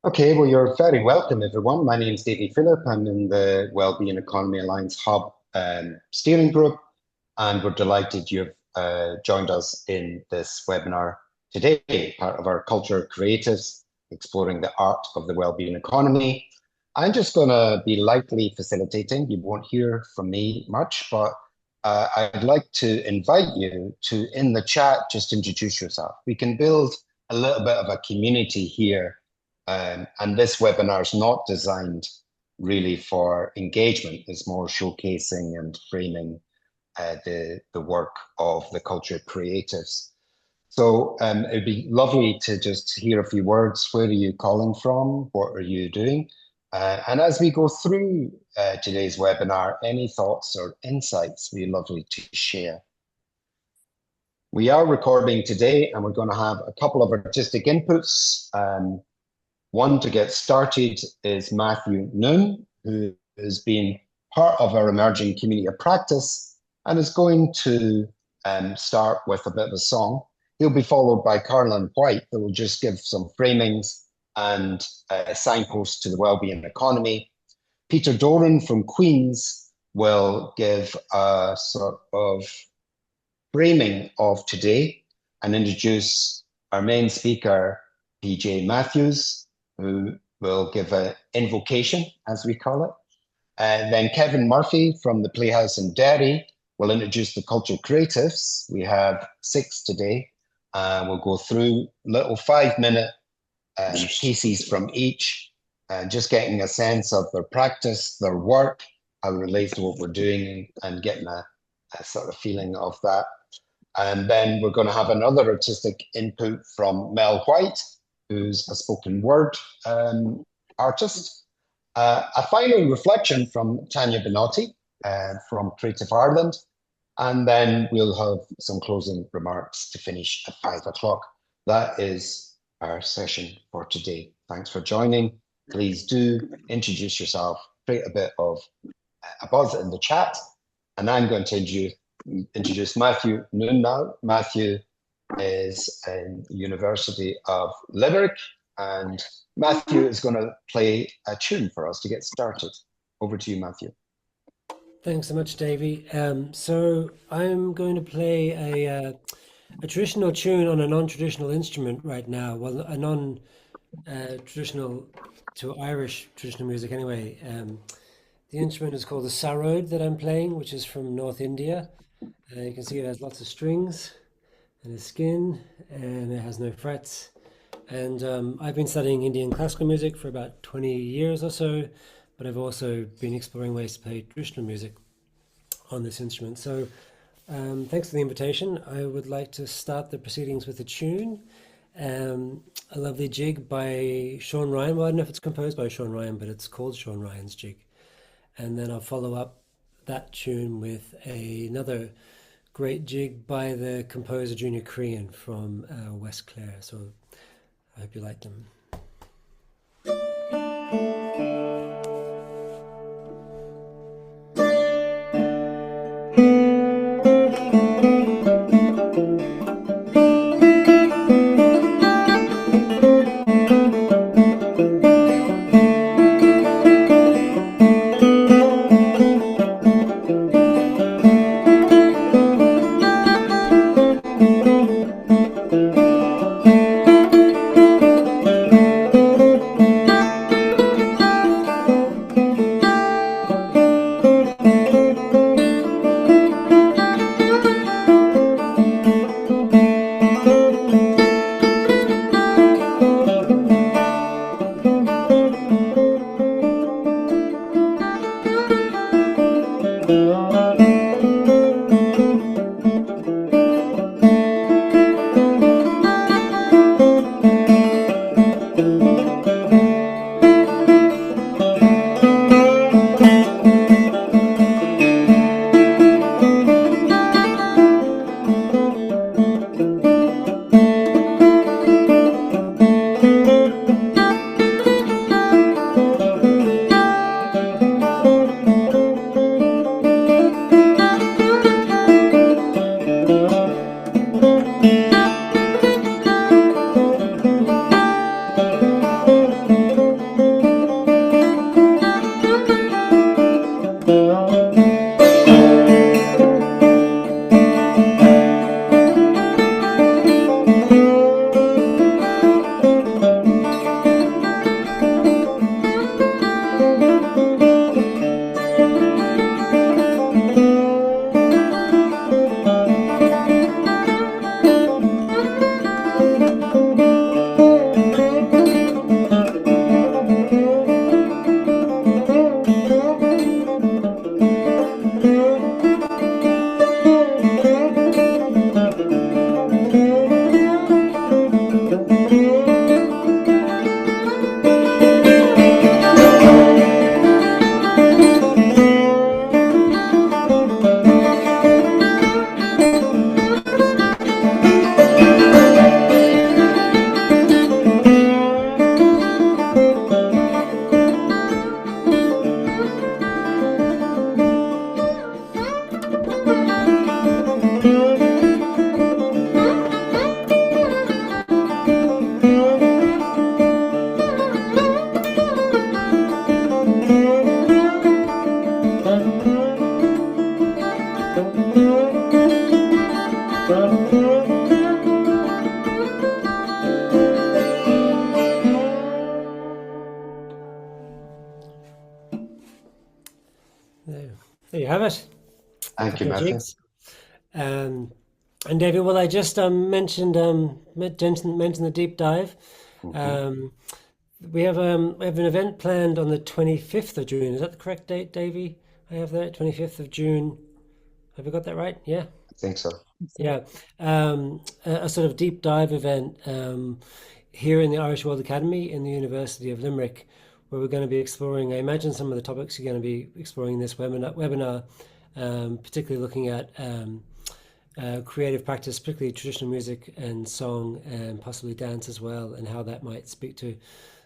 Okay, well, you're very welcome, everyone. My name is Davy Phillip. I'm in the Wellbeing Economy Alliance Hub steering group, and we're delighted you've joined us in this webinar today, part of our Culture Creatives, exploring the art of the wellbeing economy. I'm just going to be lightly facilitating. You won't hear from me much, but I'd like to invite you to, in the chat, just introduce yourself. We can build a little bit of a community here, and this webinar is not designed really for engagement. It's more showcasing and framing the work of the culture creatives. So it'd be lovely to just hear a few words. Where are you calling from? What are you doing? And as we go through today's webinar, any thoughts or insights would be lovely to share. We are recording today, and we're going to have a couple of artistic inputs. One to get started is Matthew Noon, who has been part of our emerging community of practice and is going to start with a bit of a song. He'll be followed by Caroline Whyte, who will just give some framings and signposts to the wellbeing economy. Peter Doran from Queen's will give a sort of framing of today and introduce our main speaker, PJ Mathews, who will give an invocation, as we call it. And then Kevin Murphy from the Playhouse in Derry will introduce the culture creatives. We have 6 today. We'll go through little 5-minute pieces from each, just getting a sense of their practice, their work, how it relates to what we're doing, and getting a sort of feeling of that. And then we're going to have another artistic input from Mel White, who's a spoken word artist. A final reflection from Tania Banotti from Creative Ireland. And then we'll have some closing remarks to finish at 5 o'clock. That is our session for today. Thanks for joining. Please do introduce yourself, create a bit of a buzz in the chat. And I'm going to introduce Matthew Noon now. Matthew is in University of Limerick, and Matthew is going to play a tune for us to get started. Over to you, Matthew. Thanks so much, Davey. So I'm going to play a traditional tune on a non-traditional instrument right now. Well, a non-traditional to Irish traditional music anyway. The instrument is called the sarod that I'm playing, which is from North India. You can see it has lots of strings and a skin, and it has no frets. And I've been studying Indian classical music for about 20 years or so, but I've also been exploring ways to play traditional music on this instrument. So thanks for the invitation. I would like to start the proceedings with a tune, a lovely jig by Sean Ryan. Well, I don't know if it's composed by Sean Ryan, but it's called Sean Ryan's jig. And then I'll follow up that tune with another great jig by the composer Junior Crean from West Clare. So I hope you like them. have it. Thank you, Couple of Matthew. jigs. Um, and David, well, I just mentioned the deep dive. Mhm. Um, we have an event planned on the 25th of June. Is that the correct date, Davey? I have that 25th of June. Have I got that right? Yeah. I think so. So, Yeah. A sort of deep dive event here in the Irish World Academy in the University of Limerick, where we're going to be exploring, I imagine, some of the topics you're going to be exploring in this webinar, particularly looking at creative practice, particularly traditional music and song, and possibly dance as well, and how that might speak to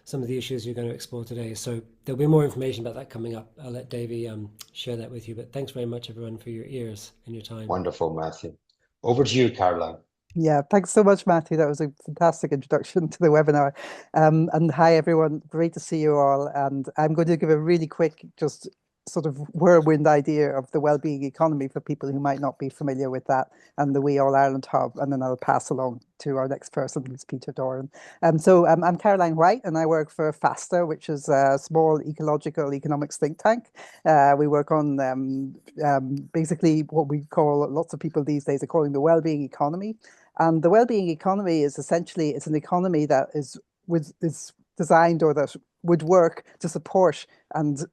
some of the issues you're going to explore today. So there'll be more information about that coming up. I'll let Davey share that with you. But thanks very much, everyone, for your ears and your time. Wonderful, Matthew. Over to you, Caroline. yeah, thanks so much, Matthew. That was a fantastic introduction to the webinar. And hi, everyone. Great to see you all. And I'm going to give a really quick, just sort of whirlwind idea of the wellbeing economy for people who might not be familiar with that and the WEAll Ireland Hub. And then I'll pass along to our next person, who's Peter Doran. I'm Caroline Whyte, and I work for FASTA, which is a small ecological economics think tank. We work on basically what we call, lots of people these days are calling the wellbeing economy. And the well-being economy is essentially, it's an economy that is designed, or that would work to support and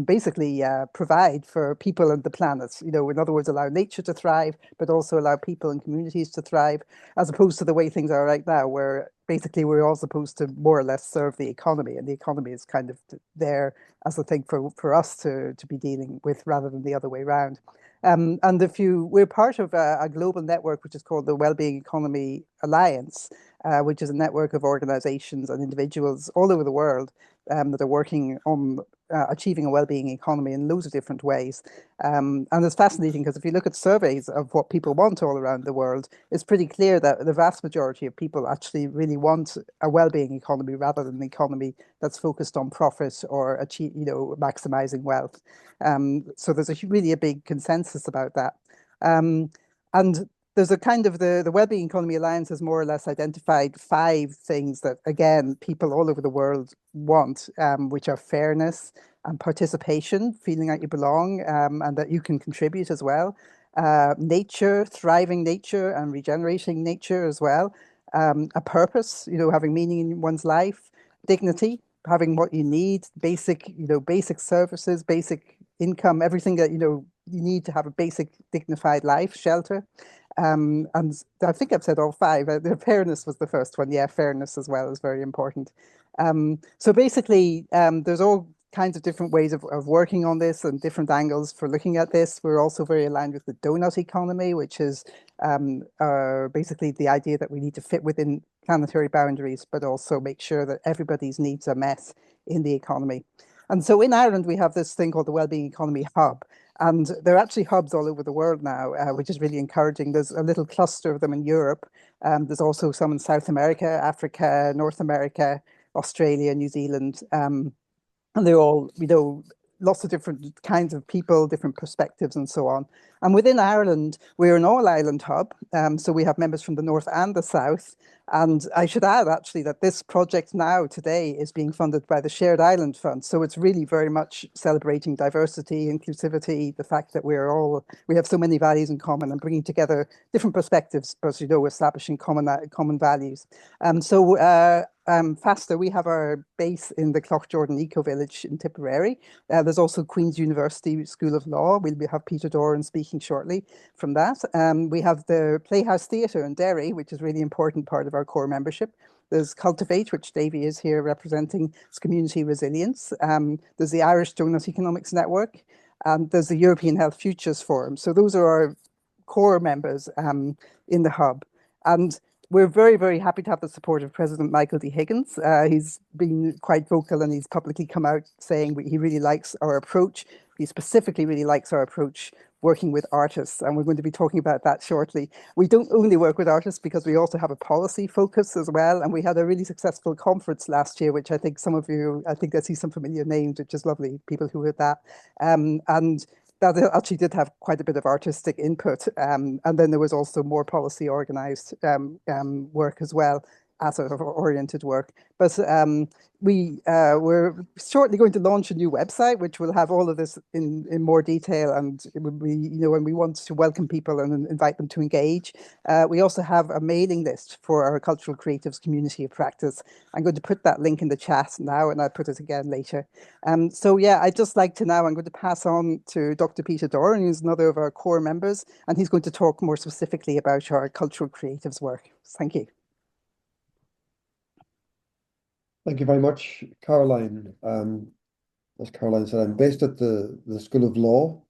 basically provide for people and the planet. You know, in other words, allow nature to thrive, but also allow people and communities to thrive, as opposed to the way things are right now, where basically we're all supposed to more or less serve the economy, and the economy is kind of there as a thing for us to be dealing with, rather than the other way around. And we're part of a global network which is called the Wellbeing Economy Alliance, which is a network of organizations and individuals all over the world that are working on achieving a well-being economy in loads of different ways. And it's fascinating because if you look at surveys of what people want all around the world, it's pretty clear that the vast majority of people actually really want a well-being economy rather than an economy that's focused on profit or maximizing wealth. So there's really a big consensus about that. And there's a kind of the Wellbeing Economy Alliance has more or less identified 5 things that, again, people all over the world want, which are fairness and participation, feeling like you belong, and that you can contribute as well. Nature, thriving nature and regenerating nature as well. A purpose, having meaning in one's life. Dignity, having what you need, basic services, basic income, everything that, you need to have a basic dignified life. Shelter. And I think I've said all 5. The fairness was the first one. Yeah, fairness as well is very important. So basically, there's all kinds of different ways of working on this and different angles for looking at this. We're also very aligned with the donut economy, which is basically the idea that we need to fit within planetary boundaries, but also make sure that everybody's needs are met in the economy. And so in Ireland, we have this thing called the Wellbeing Economy Hub. And there are actually hubs all over the world now, which is really encouraging. There's a little cluster of them in Europe. There's also some in South America, Africa, North America, Australia, New Zealand. And they're all, lots of different kinds of people, different perspectives, and so on. And within Ireland, we're an all-island hub. So we have members from the north and the south. And I should add, actually, that this project now, today, is being funded by the Shared Island Fund. So it's really very much celebrating diversity, inclusivity, the fact that we have so many values in common, and bringing together different perspectives, but, establishing common values. FASTA, we have our base in the Cloughjordan Eco Village in Tipperary. There's also Queen's University School of Law. We'll have Peter Doran speaking shortly from that. We have the Playhouse Theatre in Derry, which is a really important part of our core membership. There's Cultivate, which Davy is here representing, as community resilience. There's the Irish Donut Economics Network. There's the European Health Futures Forum. So those are our core members in the hub. And we're very, very happy to have the support of President Michael D. Higgins. He's been quite vocal, and he's publicly come out saying he really likes our approach. He specifically really likes our approach working with artists, and we're going to be talking about that shortly. We don't only work with artists because we also have a policy focus as well, and we had a really successful conference last year, which I think some of you, I see some familiar names, which is lovely, people who were at that. And that actually did have quite a bit of artistic input. And then there was also more policy organized work as well asset-oriented work. But we're shortly going to launch a new website, which will have all of this in more detail, and it would be, when we want to welcome people and invite them to engage. We also have a mailing list for our Cultural Creatives Community of Practice. I'm going to put that link in the chat now, and I'll put it again later. So yeah, I'd just like to now, I'm going to pass on to Dr. Peter Doran, who's another of our core members, and he's going to talk more specifically about our cultural creatives work. Thank you. Thank you very much, Caroline. As Caroline said, I'm based at the School of Law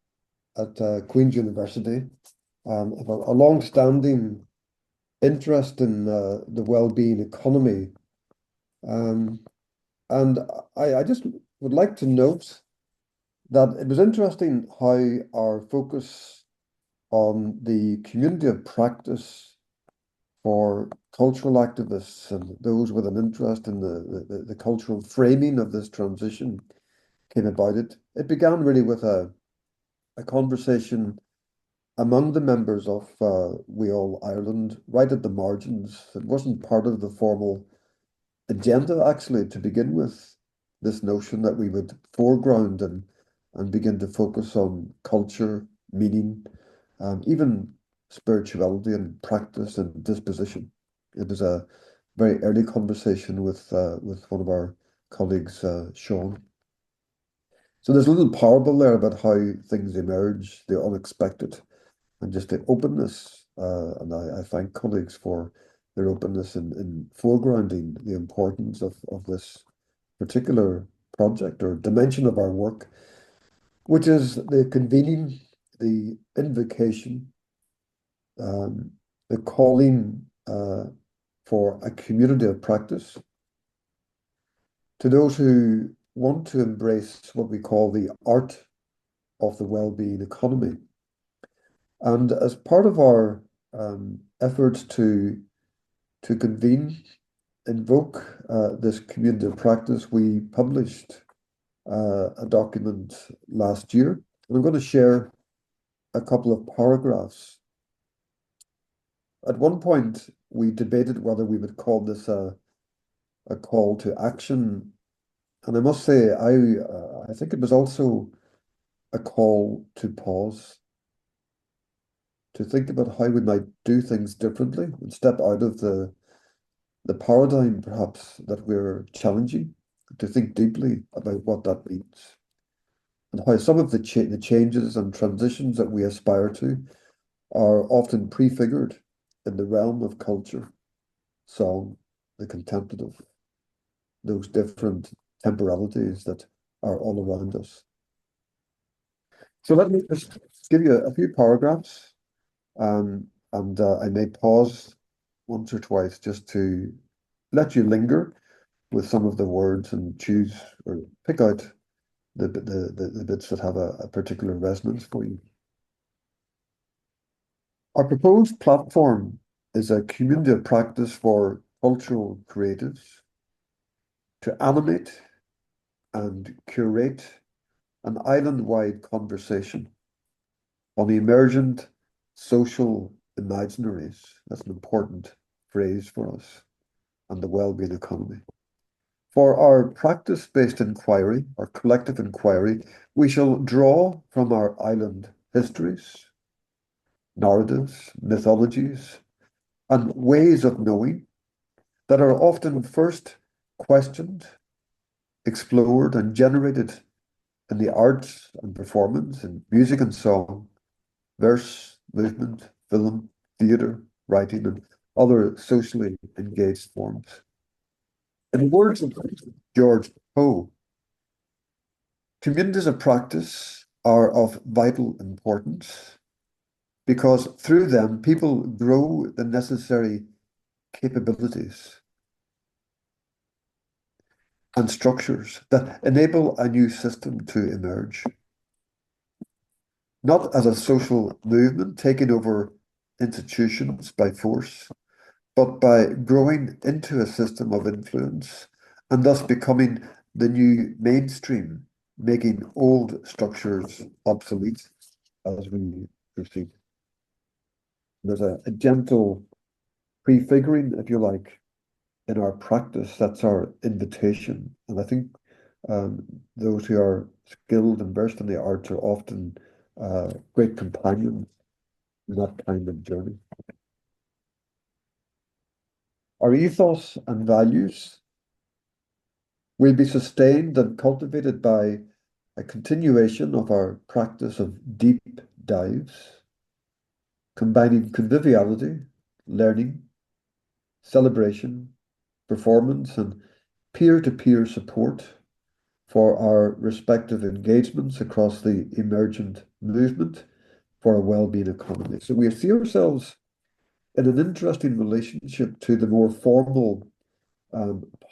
at Queen's University. I have a long-standing interest in the well-being economy. And I just would like to note that it was interesting how our focus on the community of practice for cultural activists and those with an interest in the cultural framing of this transition came about. It began really with a conversation among the members of WEAll Ireland, right at the margins. It wasn't part of the formal agenda, actually, to begin with, this notion that we would foreground and begin to focus on culture, meaning, even spirituality and practice and disposition. It was a very early conversation with one of our colleagues, Sean. So there's a little parable there about how things emerge, the unexpected, and just the openness. And I thank colleagues for their openness in foregrounding the importance of this particular project or dimension of our work, which is the convening, the invocation, the calling for a community of practice to those who want to embrace what we call the art of the well-being economy. And as part of our efforts to convene, invoke this community of practice, we published a document last year. And I'm going to share a couple of paragraphs. At one point, we debated whether we would call this a call to action. And I must say, I think it was also a call to pause, to think about how we might do things differently and step out of the paradigm, perhaps, that we're challenging, to think deeply about what that means, and how some of the changes and transitions that we aspire to are often prefigured in the realm of culture, song, the contemplative, those different temporalities that are all around us. So let me just give you a few paragraphs, and I may pause once or twice just to let you linger with some of the words and choose or pick out the bits that have a particular resonance for you. Our proposed platform is a community of practice for cultural creatives to animate and curate an island-wide conversation on emergent social imaginaries. That's an important phrase for us, and the well-being economy. For our practice-based inquiry, our collective inquiry, we shall draw from our island histories, narratives, mythologies, and ways of knowing that are often first questioned, explored, and generated in the arts and performance, in music and song, verse, movement, film, theatre, writing, and other socially engaged forms. In the words of George Poe, communities of practice are of vital importance because through them people grow the necessary capabilities and structures that enable a new system to emerge. Not as a social movement taking over institutions by force, but by growing into a system of influence and thus becoming the new mainstream, making old structures obsolete as we proceed. There's a gentle prefiguring, if you like, in our practice. That's our invitation. And I think those who are skilled and versed in the arts are often great companions in that kind of journey. Our ethos and values will be sustained and cultivated by a continuation of our practice of deep dives, combining conviviality, learning, celebration, performance, and peer-to-peer support for our respective engagements across the emergent movement for a well-being economy. So we see ourselves in an interesting relationship to the more formal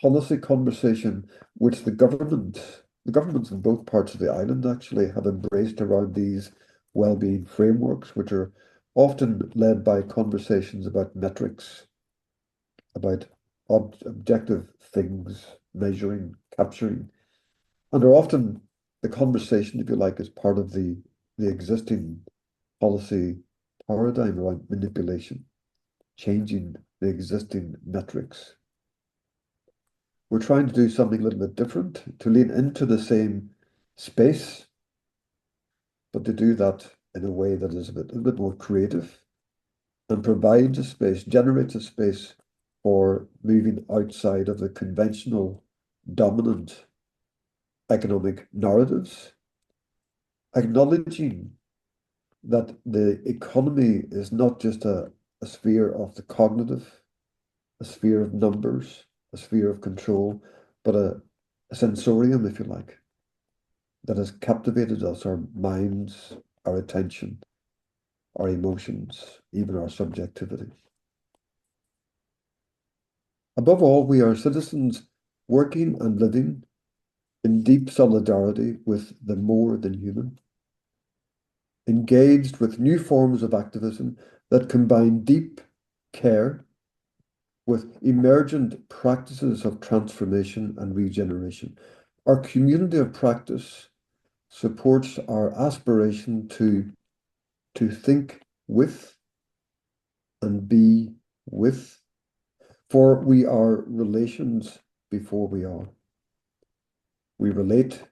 policy conversation which the governments in both parts of the island actually have embraced around these well-being frameworks, which are often led by conversations about metrics, about objective things, measuring, capturing, and are often the conversation, if you like, is part of the existing policy paradigm around manipulation, changing the existing metrics. We're trying to do something a little bit different, to lean into the same space, but to do that in a way that is a bit more creative and provides a space, generates a space for moving outside of the conventional dominant economic narratives, acknowledging that the economy is not just a sphere of the cognitive, a sphere of numbers, a sphere of control, but a sensorium, if you like, that has captivated us, our minds, our attention, our emotions, even our subjectivity. Above all, we are citizens working and living in deep solidarity with the more than human, engaged with new forms of activism that combine deep care with emergent practices of transformation and regeneration. Our community of practice supports our aspiration to think with and be with, for we are relations before we are. We relate,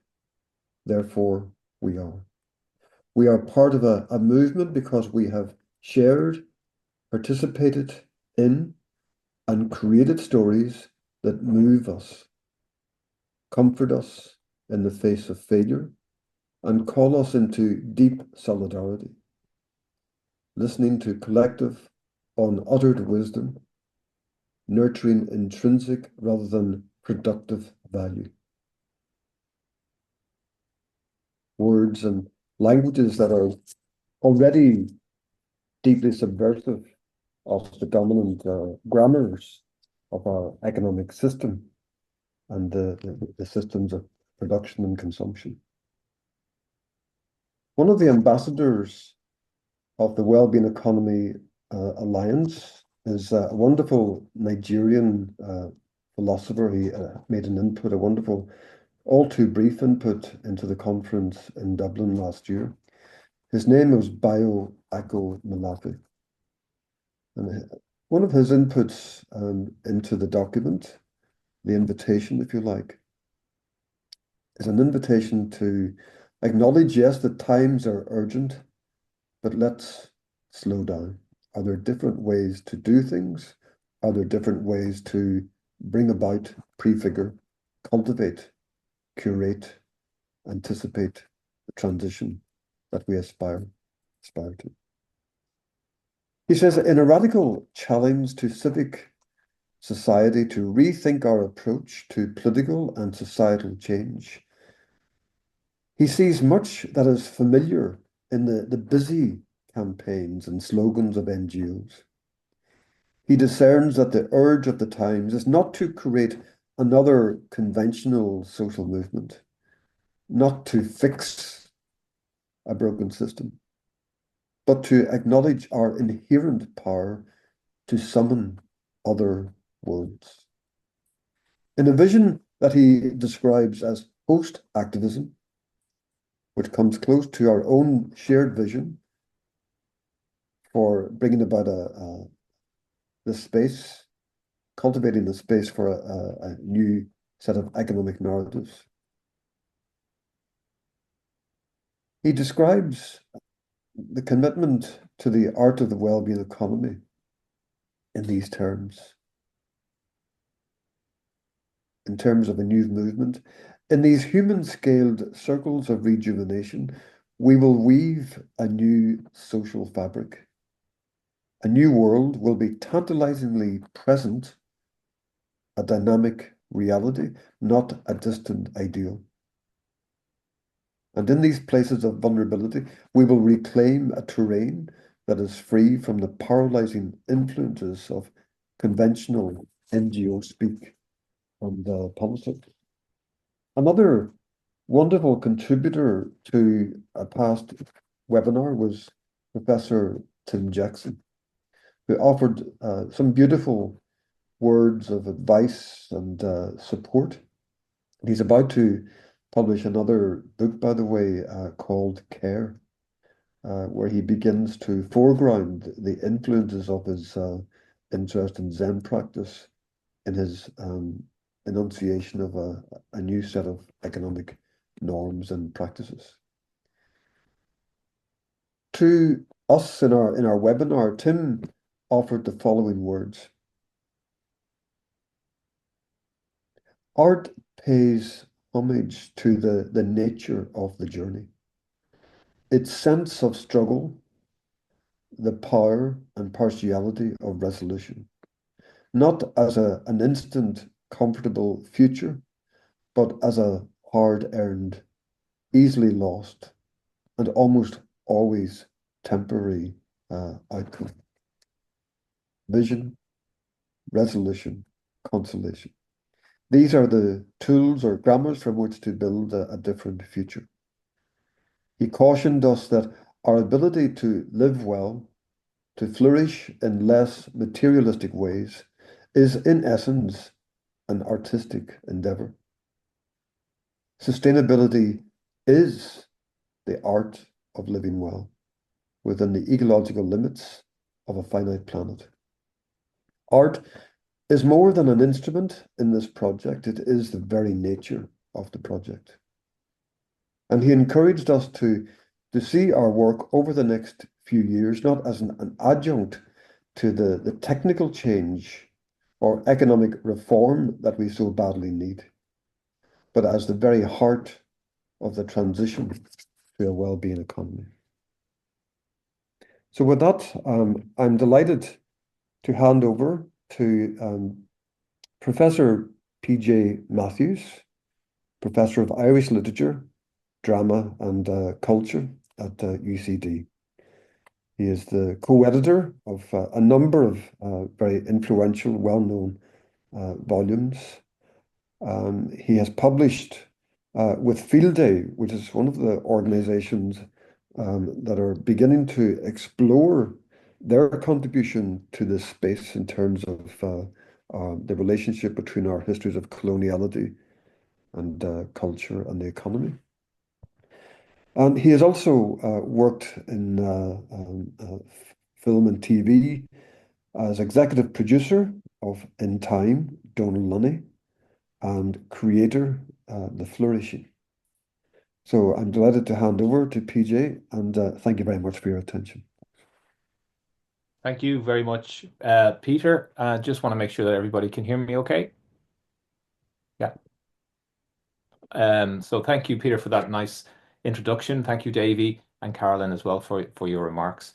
therefore we are. We are part of a movement because we have shared, participated in, and created stories that move us, comfort us in the face of failure, and call us into deep solidarity, listening to collective, unuttered wisdom, nurturing intrinsic rather than productive value. Words and languages that are already deeply subversive of the dominant grammars of our economic system and the systems of production and consumption. One of the ambassadors of the Wellbeing Economy Alliance is a wonderful Nigerian philosopher. He made an input, a wonderful, all too brief input into the conference in Dublin last year. His name was Bayo Ako-Malafi. And one of his inputs into the document, the invitation, if you like, is an invitation to acknowledge, yes, that times are urgent, but let's slow down. Are there different ways to do things? Are there different ways to bring about, prefigure, cultivate, curate, anticipate the transition that we aspire to? He says, in a radical challenge to civic society to rethink our approach to political and societal change, he sees much that is familiar in the busy campaigns and slogans of NGOs. He discerns that the urge of the times is not to create another conventional social movement, not to fix a broken system, but to acknowledge our inherent power to summon other worlds. In a vision that he describes as post-activism, which comes close to our own shared vision for bringing about this space, cultivating the space for a new set of economic narratives. He describes the commitment to the art of the well-being economy in these terms, in terms of a new movement. In these human-scaled circles of rejuvenation, we will weave a new social fabric. A new world will be tantalizingly present, a dynamic reality, not a distant ideal. And in these places of vulnerability, we will reclaim a terrain that is free from the paralyzing influences of conventional NGO speak and politics. Another wonderful contributor to a past webinar was Professor Tim Jackson, who offered some beautiful words of advice and support. He's about to publish another book, by the way, called Care, where he begins to foreground the influences of his interest in Zen practice in his enunciation of a new set of economic norms and practices. To us in our webinar, Tim offered the following words. Art pays homage to the nature of the journey, its sense of struggle, the power and partiality of resolution, not as an instant comfortable future, but as a hard-earned, easily lost, and almost always temporary outcome. Vision, resolution, consolation. These are the tools or grammars from which to build a different future. He cautioned us that our ability to live well, to flourish in less materialistic ways, is in essence an artistic endeavor. Sustainability is the art of living well within the ecological limits of a finite planet. Art is more than an instrument in this project, it is the very nature of the project. And he encouraged us to see our work over the next few years, not as an adjunct to the technical change or economic reform that we so badly need, but as the very heart of the transition to a well-being economy. So with that, I'm delighted to hand over to Professor P.J. Mathews, Professor of Irish Literature, Drama and Culture at UCD. He is the co-editor of a number of very influential, well-known volumes. He has published with Field Day, which is one of the organizations that are beginning to explore their contribution to this space in terms of the relationship between our histories of coloniality and culture and the economy. And he has also worked in film and TV as executive producer of In Time, Donal Lunny, and creator, The Flourishing. So I'm delighted to hand over to PJ, and thank you very much for your attention. Thank you very much, Peter. Just want to make sure that everybody can hear me okay. Yeah. So thank you, Peter, for that nice introduction. Thank you, Davy and Caroline as well for your remarks.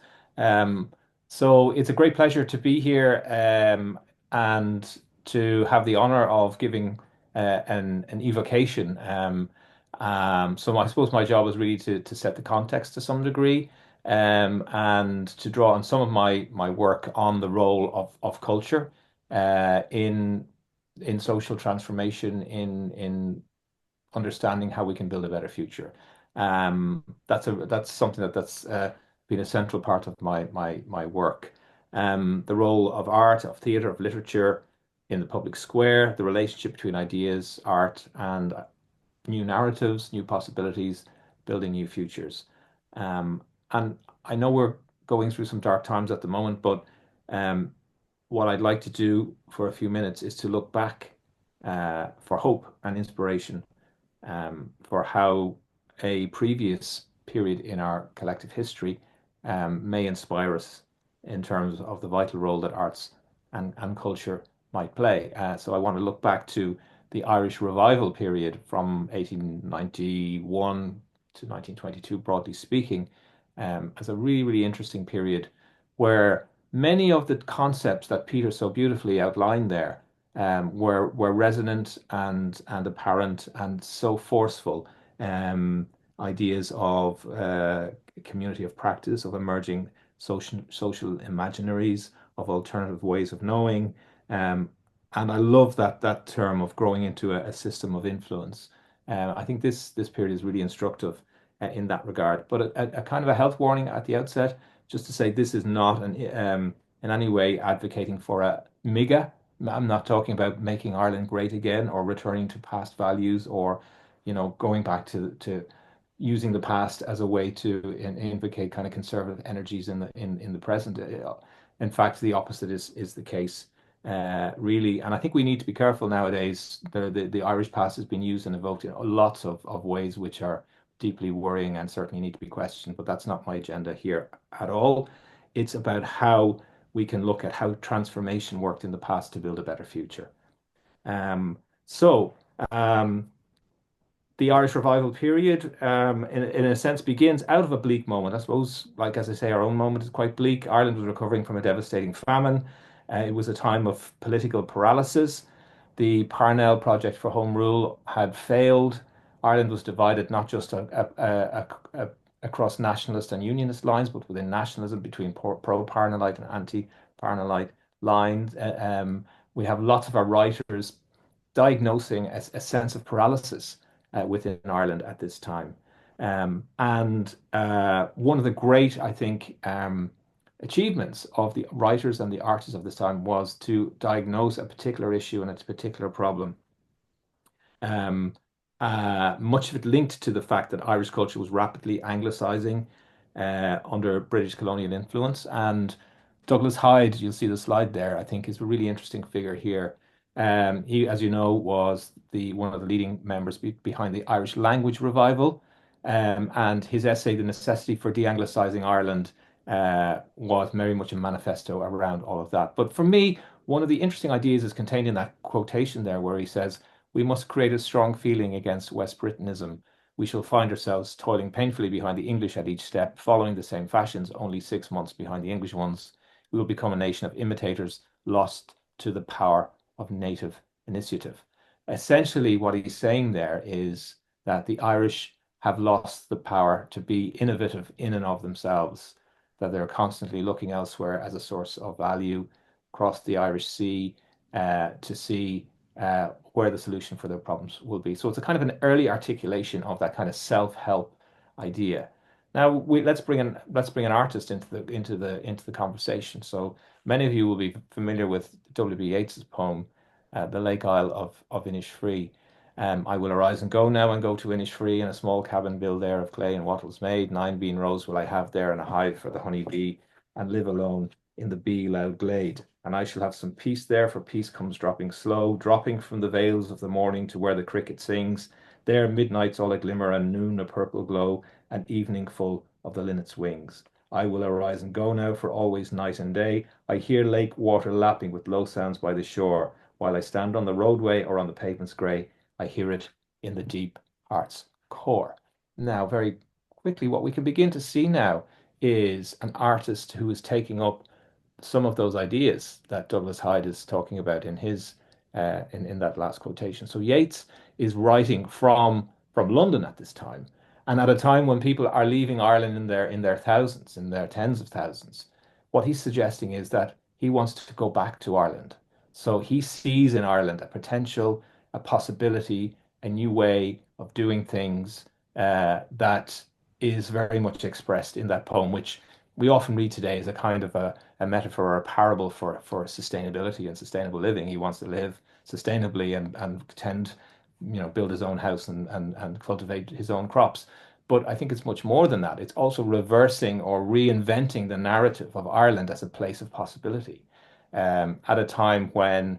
So it's a great pleasure to be here and to have the honor of giving an evocation. So I suppose my job is really to set the context to some degree and to draw on some of my work on the role of culture in social transformation, in understanding how we can build a better future. That's something that's been a central part of my work. The role of art, of theatre, of literature in the public square, the relationship between ideas, art, and new narratives, new possibilities, building new futures. And I know we're going through some dark times at the moment, but what I'd like to do for a few minutes is to look back for hope and inspiration for how a previous period in our collective history may inspire us in terms of the vital role that arts and culture might play. So I want to look back to the Irish revival period from 1891 to 1922, broadly speaking, as a really, really interesting period where many of the concepts that Peter so beautifully outlined there were resonant and apparent and so forceful. Ideas of community of practice, of emerging social imaginaries, of alternative ways of knowing. And I love that term of growing into a system of influence. I think this period is really instructive in that regard. But a kind of a health warning at the outset, just to say this is not in any way advocating for a MIGA. I'm not talking about making Ireland great again or returning to past values or, going back to using the past as a way to invocate kind of conservative energies in the present. In fact, the opposite is the case, really. And I think we need to be careful nowadays. The Irish past has been used and evoked in lots of ways which are deeply worrying and certainly need to be questioned. But that's not my agenda here at all. It's about how we can look at how transformation worked in the past to build a better future. So, the Irish revival period, in a sense, begins out of a bleak moment. I suppose, like as I say, our own moment is quite bleak. Ireland was recovering from a devastating famine. It was a time of political paralysis. The Parnell project for Home Rule had failed. Ireland was divided not just across nationalist and unionist lines, but within nationalism between pro-Parnellite and anti-Parnellite lines. We have lots of our writers diagnosing a sense of paralysis within Ireland at this time. And one of the great, I think, achievements of the writers and the artists of this time was to diagnose a particular issue and a particular problem. Um, Much of it linked to the fact that Irish culture was rapidly Anglicizing under British colonial influence. And Douglas Hyde, you'll see the slide there, I think is a really interesting figure here. He, as you know, was one of the leading members behind the Irish language revival. And his essay, The Necessity for De-Anglicizing Ireland, was very much a manifesto around all of that. But for me, one of the interesting ideas is contained in that quotation there, where he says, "We must create a strong feeling against West Britanism. We shall find ourselves toiling painfully behind the English at each step, following the same fashions, only 6 months behind the English ones. We will become a nation of imitators, lost to the power of native initiative." Essentially, what he's saying there is that the Irish have lost the power to be innovative in and of themselves, that they're constantly looking elsewhere as a source of value across the Irish Sea to see where the solution for their problems will be. So it's a kind of an early articulation of that kind of self-help idea. Now let's bring an artist into the conversation. So many of you will be familiar with W.B. Yeats's poem, "The Lake Isle of Innisfree." I will arise and go now and go to Innisfree, in a small cabin built there of clay and wattles made. 9 bean rows will I have there, and a hive for the honey bee, and live alone in the bee loud glade. And I shall have some peace there, for peace comes dropping slow, dropping from the vales of the morning to where the cricket sings. There midnight's all a glimmer, and noon a purple glow, and evening full of the linnet's wings. I will arise and go now, for always night and day I hear lake water lapping with low sounds by the shore. While I stand on the roadway or on the pavements grey, I hear it in the deep heart's core. Now, very quickly, what we can begin to see now is an artist who is taking up some of those ideas that Douglas Hyde is talking about in his in that last quotation. So Yeats is writing from London at this time, and at a time when people are leaving Ireland in their thousands, in their tens of thousands. What he's suggesting is that he wants to go back to Ireland. So he sees in Ireland a potential, a possibility, a new way of doing things that is very much expressed in that poem, which we often read today as a kind of a metaphor or a parable for sustainability and sustainable living. He wants to live sustainably and tend, build his own house and cultivate his own crops. But I think it's much more than that. It's also reversing or reinventing the narrative of Ireland as a place of possibility. at a time when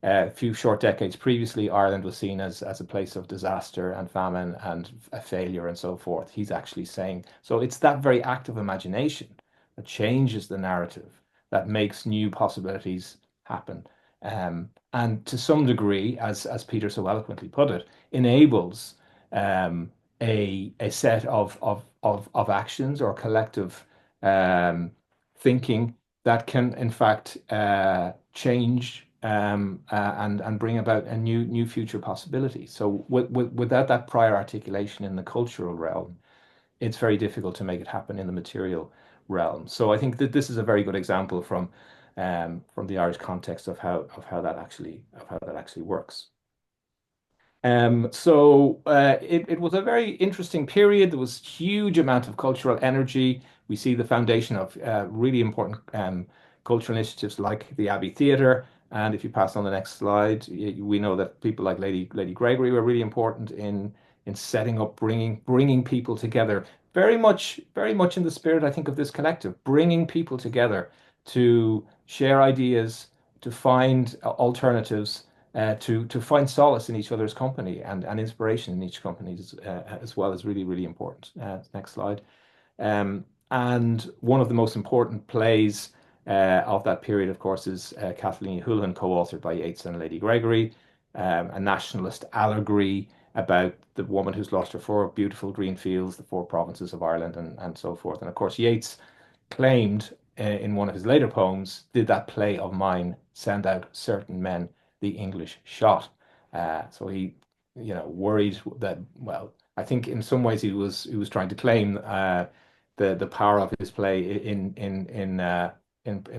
a few short decades previously, Ireland was seen as a place of disaster and famine and a failure and so forth. He's actually saying, so it's that very act of imagination that changes the narrative, that makes new possibilities happen. And to some degree, as Peter so eloquently put it, enables a set of actions or collective thinking that can, in fact, change and bring about a new future possibility. So without that prior articulation in the cultural realm, it's very difficult to make it happen in the material realm. So I think that this is a very good example from the Irish context of how that actually works. It was a very interesting period. There was huge amount of cultural energy. We see the foundation of really important cultural initiatives like the Abbey Theatre. And if you pass on the next slide, we know that people like Lady Gregory were really important in setting up, bringing people together. Very much in the spirit, I think, of this collective, bringing people together to share ideas, to find alternatives, to find solace in each other's company and inspiration in each company as well is really, really important. Next slide. And one of the most important plays of that period, of course, is Kathleen Houlihan, co-authored by Yeats and Lady Gregory, a nationalist allegory about the woman who's lost her four beautiful green fields, the four provinces of Ireland, and so forth. And of course, Yeats claimed in one of his later poems, "Did that play of mine send out certain men the English shot?" So he, worried that, well, I think in some ways he was trying to claim the power of his play in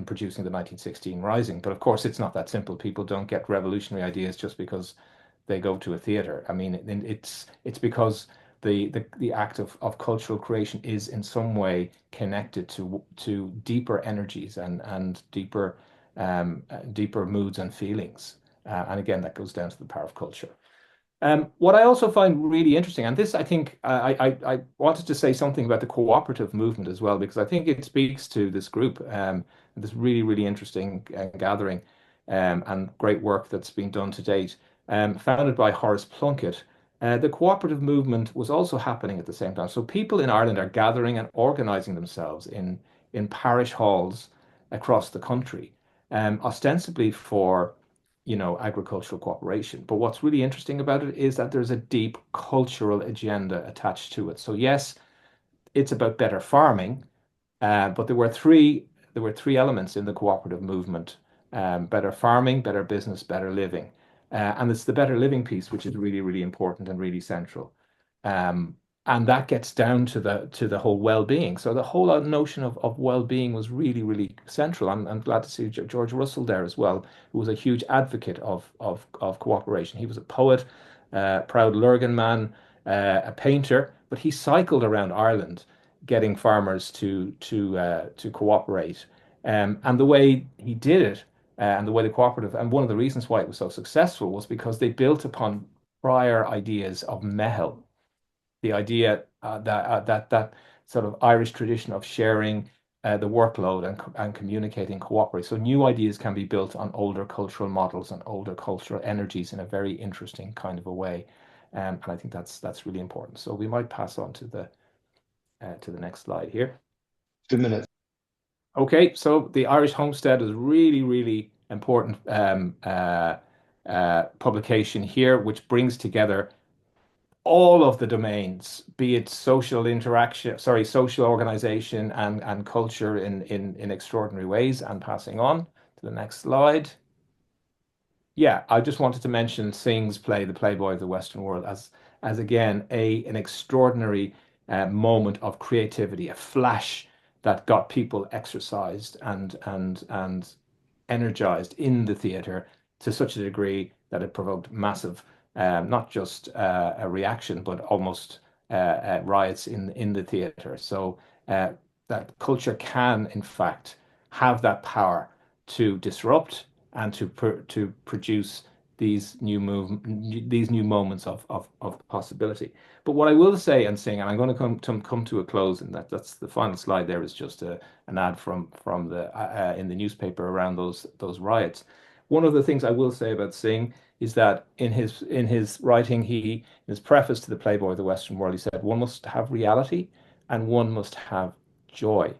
producing the 1916 Rising. But of course, it's not that simple. People don't get revolutionary ideas just because they go to a theater. I mean, it's because the act of cultural creation is in some way connected to deeper energies and deeper moods and feelings. And again, that goes down to the power of culture. What I also find really interesting, and this I think I wanted to say something about the cooperative movement as well, because I think it speaks to this group, this really, really interesting gathering and great work that's been done to date. Founded by Horace Plunkett, the cooperative movement was also happening at the same time. So people in Ireland are gathering and organizing themselves in parish halls across the country, ostensibly for agricultural cooperation. But what's really interesting about it is that there's a deep cultural agenda attached to it. So yes, it's about better farming, but there were three elements in the cooperative movement: better farming, better business, better living. And it's the better living piece which is really, really important and really central. And that gets down to the whole well-being. So the whole notion of well-being was really, really central. I'm glad to see George Russell there as well, who was a huge advocate of cooperation. He was a poet, proud Lurgan man, a painter, but he cycled around Ireland getting farmers to cooperate. And the way he did it, and the way the cooperative, and one of the reasons why it was so successful was because they built upon prior ideas of mehel, the idea that sort of Irish tradition of sharing the workload and communicating, cooperate. So new ideas can be built on older cultural models and older cultural energies in a very interesting kind of a way. And I think that's really important. So we might pass on to the next slide here. 2 minutes. Okay, so the Irish Homestead is really, really important publication here, which brings together all of the domains, be it social interaction, social organization and culture in extraordinary ways. And passing on to the next slide. Yeah, I just wanted to mention Synge's play, The Playboy of the Western World, as again an extraordinary moment of creativity, a flash that got people exercised and energized in the theatre to such a degree that it provoked massive, not just a reaction, but almost riots in the theatre. So that culture can, in fact, have that power to disrupt and to produce these new moments of possibility. But what I will say and sing, and I'm going to come to a close, and that's the final slide. There is just an ad from the in the newspaper around those riots. One of the things I will say about Singh is that in his writing, in his preface to the Playboy of the Western World, he said, one must have reality and one must have joy.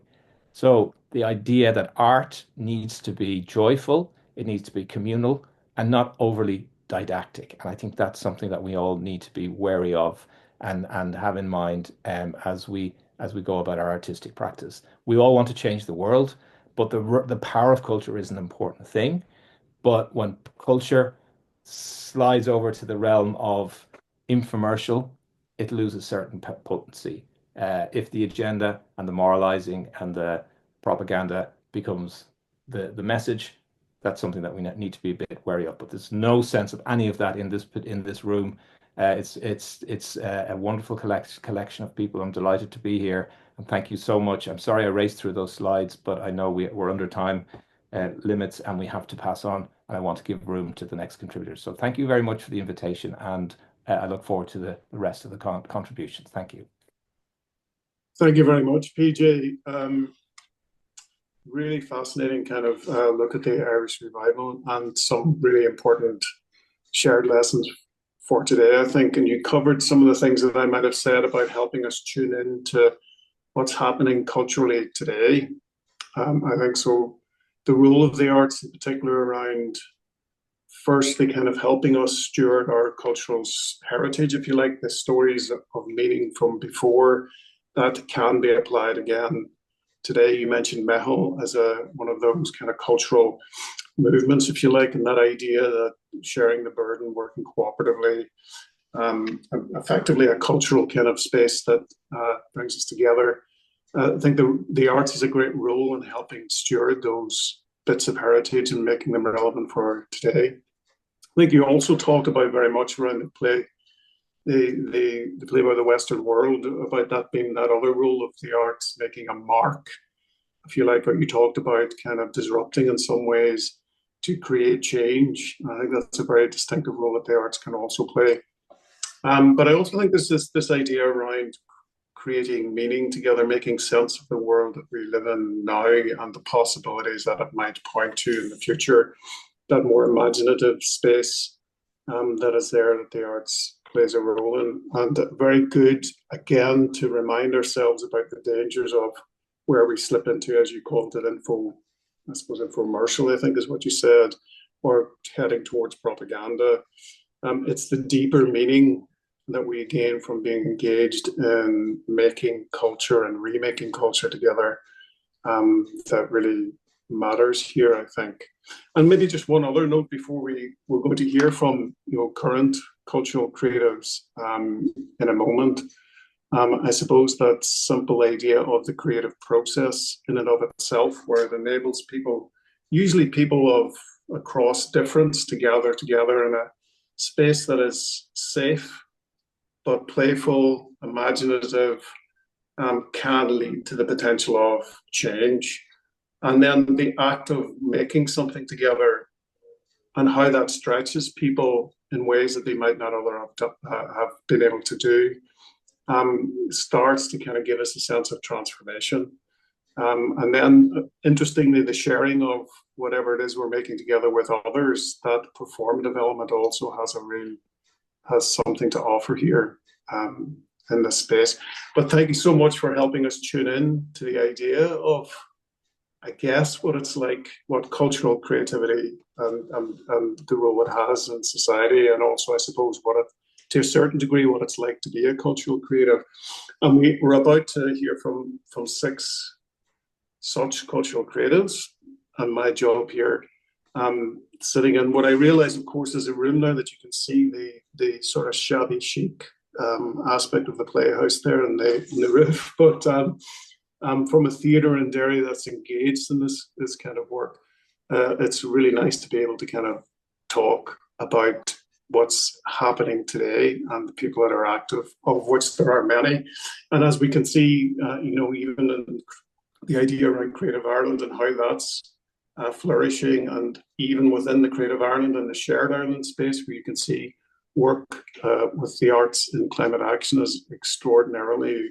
So the idea that art needs to be joyful, it needs to be communal, and not overly didactic. And I think that's something that we all need to be wary of and have in mind as we go about our artistic practice. We all want to change the world, but the power of culture is an important thing. But when culture slides over to the realm of infomercial, it loses certain potency. If the agenda and the moralizing and the propaganda becomes the message, that's something that we need to be a bit wary of. But there's no sense of any of that in this room. It's a wonderful collection of people. I'm delighted to be here, and thank you so much. I'm sorry I raced through those slides, but I know we're under time limits and we have to pass on, and I want to give room to the next contributors. So thank you very much for the invitation, and I look forward to the rest of the contributions. Thank you. Thank you very much, PJ. Really fascinating kind of look at the Irish revival and some really important shared lessons for today, I think. And you covered some of the things that I might have said about helping us tune in to what's happening culturally today. I think so. The role of the arts in particular around firstly kind of helping us steward our cultural heritage, if you like, the stories of meaning from before that can be applied again today. You mentioned Mehel as one of those kind of cultural movements, if you like, and that idea that sharing the burden, working cooperatively, effectively a cultural kind of space that brings us together. I think the arts has a great role in helping steward those bits of heritage and making them relevant for today. I think you also talked about very much around the Playboy of the Western World, about that being that other role of the arts, making a mark, if you like, what you talked about, kind of disrupting in some ways to create change. I think that's a very distinctive role that the arts can also play. But I also think there's this idea around creating meaning together, making sense of the world that we live in now and the possibilities that it might point to in the future, that more imaginative space that is there, that the arts plays a role in. And very good, again, to remind ourselves about the dangers of where we slip into, as you called it, infomercial, I think is what you said, or heading towards propaganda. It's the deeper meaning that we gain from being engaged in making culture and remaking culture together that really matters here, I think. And maybe just one other note before we're going to hear from current cultural creatives in a moment. I suppose that simple idea of the creative process in and of itself, where it enables people, usually people across difference, to gather together in a space that is safe but playful, imaginative, can lead to the potential of change. And then the act of making something together and how that stretches people in ways that they might not have been able to do starts to kind of give us a sense of transformation. And then, interestingly, the sharing of whatever it is we're making together with others, that performative element also has something to offer here in this space. But thank you so much for helping us tune in to the idea of, I guess, what it's like, what cultural creativity and the role it has in society, and also, I suppose, to a certain degree, what it's like to be a cultural creative. And we're about to hear from 6 such cultural creatives, and my job here, sitting in what I realize, of course, is a room now that you can see the sort of shabby chic aspect of the playhouse there in the roof, but from a theatre in Derry that's engaged in this kind of work, it's really nice to be able to kind of talk about what's happening today and the people that are active, of which there are many. And as we can see, even in the idea around Creative Ireland and how that's flourishing, and even within the Creative Ireland and the Shared Ireland space, where you can see work with the arts in climate action is extraordinarily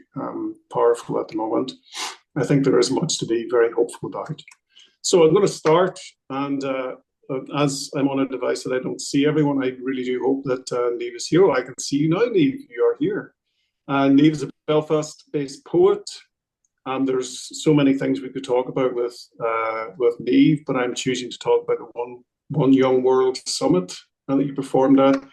powerful at the moment. I think there is much to be very hopeful about. So I'm going to start, and as I'm on a device that I don't see everyone, I really do hope that Niamh is here. I can see you now, Niamh, you are here. Niamh is a Belfast-based poet, and there's so many things we could talk about with Niamh, but I'm choosing to talk about the One Young World Summit that you performed at,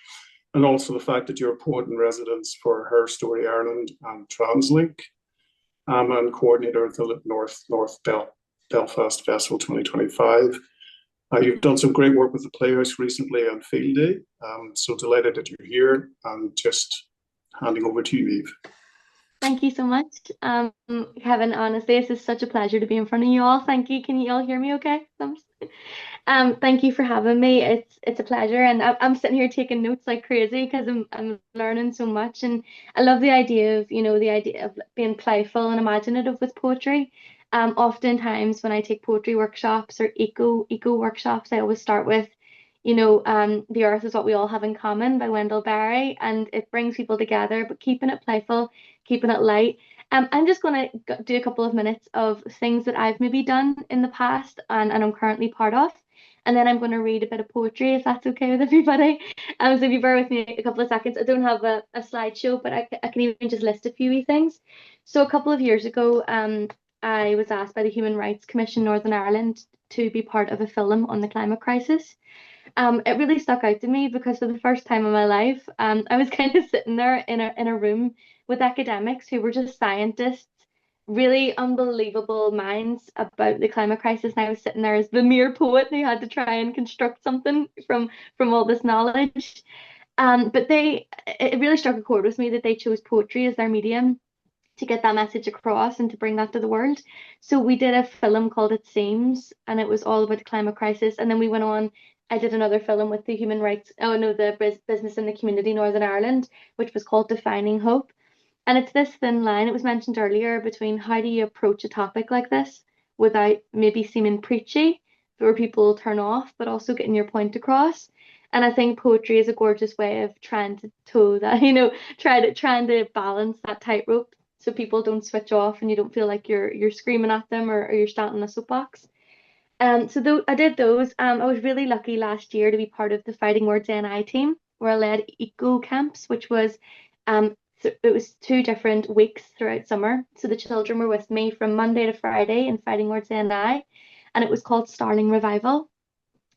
and also the fact that you're a poet in residence for Her Story Ireland and TransLink, and coordinator of the North Belfast Festival 2025. You've done some great work with the Playhouse recently on Field Day. So delighted that you're here, and just handing over to you, Niamh. Thank you so much, Kevin. Honestly, this is such a pleasure to be in front of you all. Thank you. Can you all hear me okay? Thank you for having me. It's a pleasure, and I'm sitting here taking notes like crazy because I'm learning so much, and I love the idea of being playful and imaginative with poetry. Oftentimes when I take poetry workshops or eco workshops, I always start with, the earth is what we all have in common by Wendell Berry, and it brings people together, but keeping it playful, keeping it light. I'm just going to do a couple of minutes of things that I've maybe done in the past and I'm currently part of. And then I'm going to read a bit of poetry, if that's okay with everybody. So if you bear with me a couple of seconds, I don't have a slideshow, but I can even just list a few wee things. So a couple of years ago, I was asked by the Human Rights Commission Northern Ireland to be part of a film on the climate crisis. It really stuck out to me because for the first time in my life, I was kind of sitting there in a room with academics who were just scientists, really unbelievable minds about the climate crisis, and I was sitting there as the mere poet who had to try and construct something from all this knowledge. But it really struck a chord with me that they chose poetry as their medium to get that message across and to bring that to the world. So we did a film called It Seems, and it was all about the climate crisis. And then we went on, I did another film with the the Business in the Community Northern Ireland, which was called Defining Hope. And it's this thin line, it was mentioned earlier, between how do you approach a topic like this without maybe seeming preachy, where people turn off, but also getting your point across. And I think poetry is a gorgeous way of trying to toe that, trying to balance that tightrope so people don't switch off and you don't feel like you're screaming at them or you're standing in a soapbox. So I did those. I was really lucky last year to be part of the Fighting Words NI team, where I led eco camps, which was it was 2 different weeks throughout summer. So the children were with me from Monday to Friday in Fighting Words NI, and it was called Starling Revival.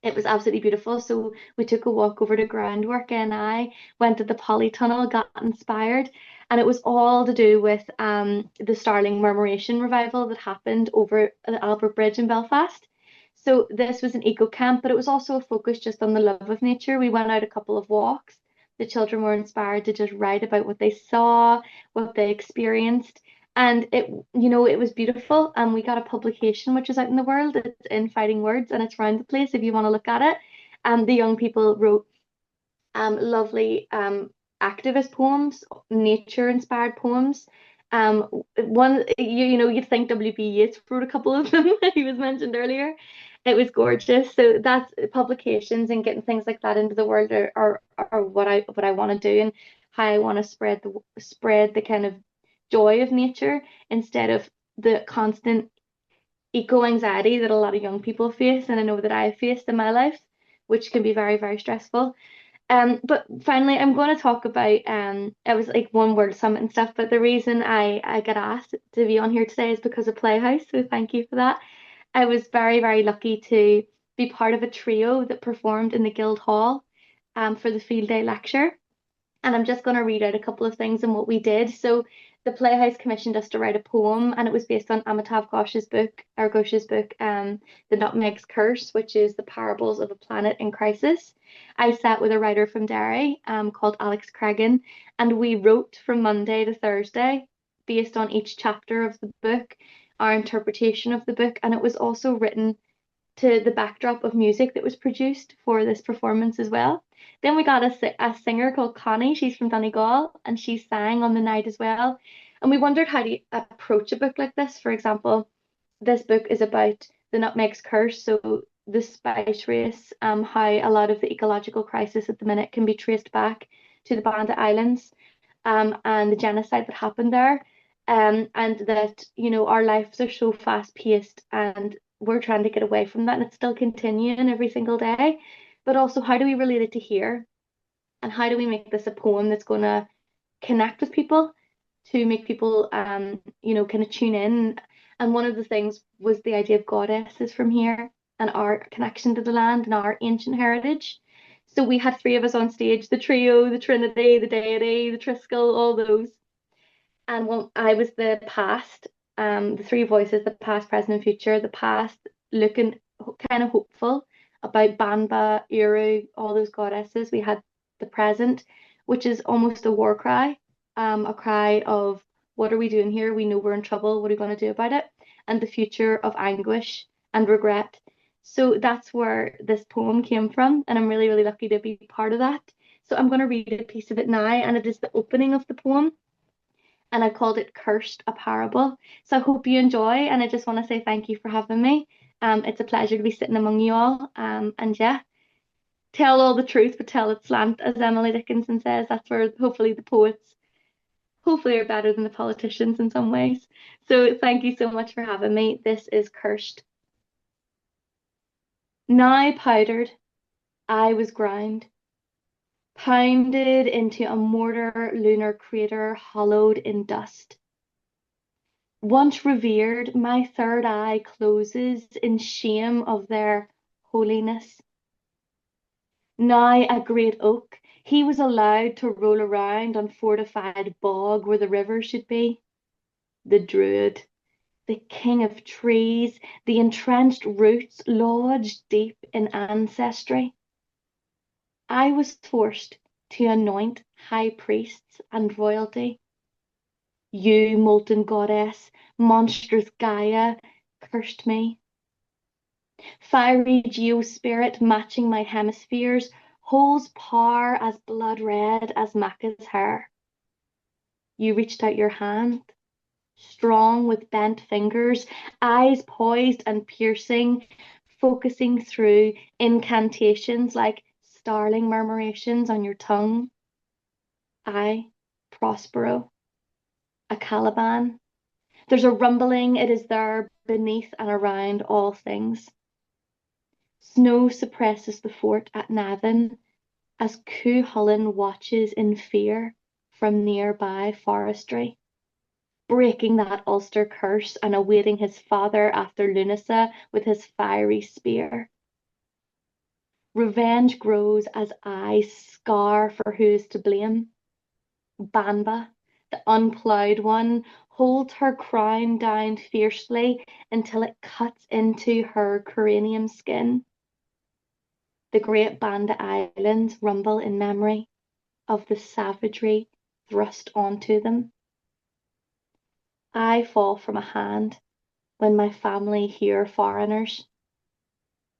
It was absolutely beautiful. So we took a walk over to Groundwork NI, went to the Polytunnel, got inspired, and it was all to do with the Starling Murmuration revival that happened over the Albert Bridge in Belfast. So this was an eco camp, but it was also a focus just on the love of nature. We went out a couple of walks. The children were inspired to just write about what they saw, what they experienced. And it was beautiful. And we got a publication which is out in the world. It's in Fighting Words and it's around the place if you want to look at it. The young people wrote lovely activist poems, nature-inspired poems. You'd think W.B. Yeats wrote a couple of them. He was mentioned earlier. It was gorgeous. So that's publications and getting things like that into the world are what I want to do and how I want to spread the kind of joy of nature instead of the constant eco anxiety that a lot of young people face, and I know that I faced in my life, which can be very, very stressful. But finally, I'm going to talk about it was like One World Summit and stuff, but the reason I got asked to be on here today is because of Playhouse, so thank you for that. I was very, very lucky to be part of a trio that performed in the Guildhall for the Field Day lecture. And I'm just going to read out a couple of things and what we did. So the Playhouse commissioned us to write a poem, and it was based on Amitav Ghosh's book, The Nutmeg's Curse, which is the parables of a planet in crisis. I sat with a writer from Derry called Alex Cregan, and we wrote from Monday to Thursday based on each chapter of the book, our interpretation of the book, and it was also written to the backdrop of music that was produced for this performance as well. Then we got a singer called Connie. She's from Donegal, and she sang on the night as well. And we wondered how to approach a book like this. For example, this book is about the nutmeg's curse, so the spice race, how a lot of the ecological crisis at the minute can be traced back to the Bandit Islands, and the genocide that happened there, and that, you know, our lives are so fast paced and we're trying to get away from that, and it's still continuing every single day. But also, how do we relate it to here, and how do we make this a poem that's going to connect with people, to make people, you know, kind of tune in. And one of the things was the idea of goddesses from here and our connection to the land and our ancient heritage. So we had three of us on stage: the trio, the Trinity, the deity, the Triskel, all those. And when I was the past, the three voices, the past, present, and future. The past looking kind of hopeful about Banba, Uru, all those goddesses. We had the present, which is almost a war cry, a cry of, what are we doing here? We know we're in trouble. What are we going to do about it? And the future of anguish and regret. So that's where this poem came from, and I'm really, really lucky to be part of that. So I'm going to read a piece of it now, and it is the opening of the poem, and I called it Cursed, a Parable. So I hope you enjoy, and I just want to say thank you for having me. It's a pleasure to be sitting among you all, and yeah, tell all the truth, but tell it slant, as Emily Dickinson says. That's where hopefully the poets hopefully are better than the politicians in some ways. So thank you so much for having me. This is Cursed. Now powdered, I was ground, pounded into a mortar lunar crater hollowed in dust. Once revered, my third eye closes in shame of their holiness. Now a great oak, he was allowed to roll around on fortified bog where the river should be. The druid, the king of trees, the entrenched roots lodged deep in ancestry. I was forced to anoint high priests and royalty. You, molten goddess, monstrous Gaia, cursed me. Fiery geospirit matching my hemispheres, holds power as blood red as Macha's hair. You reached out your hand, strong with bent fingers, eyes poised and piercing, focusing through incantations like starling murmurations on your tongue. I, Prospero, a Caliban. There's a rumbling, it is there beneath and around all things. Snow suppresses the fort at Navan as Cuchulainn watches in fear from nearby forestry, breaking that Ulster curse and awaiting his father after Lunasa with his fiery spear. Revenge grows as I scar for who is to blame. Banba, the unploughed one, holds her crown down fiercely until it cuts into her cranium skin. The great Bandit Islands rumble in memory of the savagery thrust onto them. I fall from a hand when my family hear foreigners.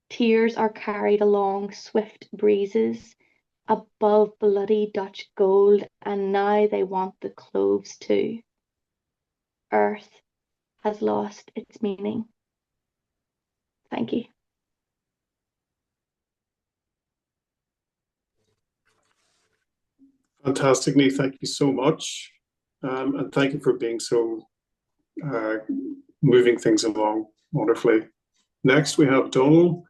Tears are carried along swift breezes above bloody Dutch gold, and now they want the cloves too. Earth has lost its meaning. Thank you. Fantastic, Niamh. Thank you so much. And thank you for being so moving things along wonderfully. Next, we have Donal.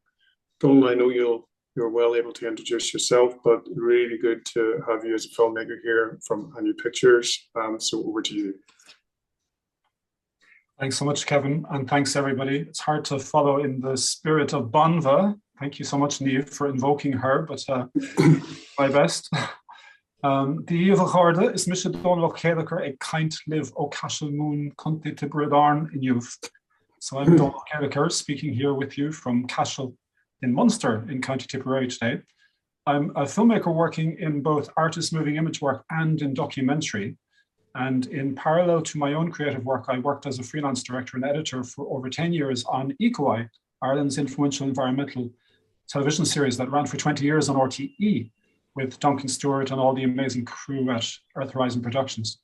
Donal, I know you're well able to introduce yourself, but really good to have you as a filmmaker here from On Your Pictures. So over to you. Thanks so much, Kevin, and thanks everybody. It's hard to follow in the spirit of Banva. Thank you so much, Niamh, for invoking her, but my best. The Evil Horde is Misha Donal O'Callagher, a kind live O Cashel Moon Conti Tibridarn in youth. So I'm Donal O'Callagher speaking here with you from Cashel in Munster in County Tipperary today. I'm a filmmaker working in both artist moving image work and in documentary. And in parallel to my own creative work, I worked as a freelance director and editor for over 10 years on EcoEye, Ireland's influential environmental television series that ran for 20 years on RTE with Duncan Stewart and all the amazing crew at Earth Horizon Productions.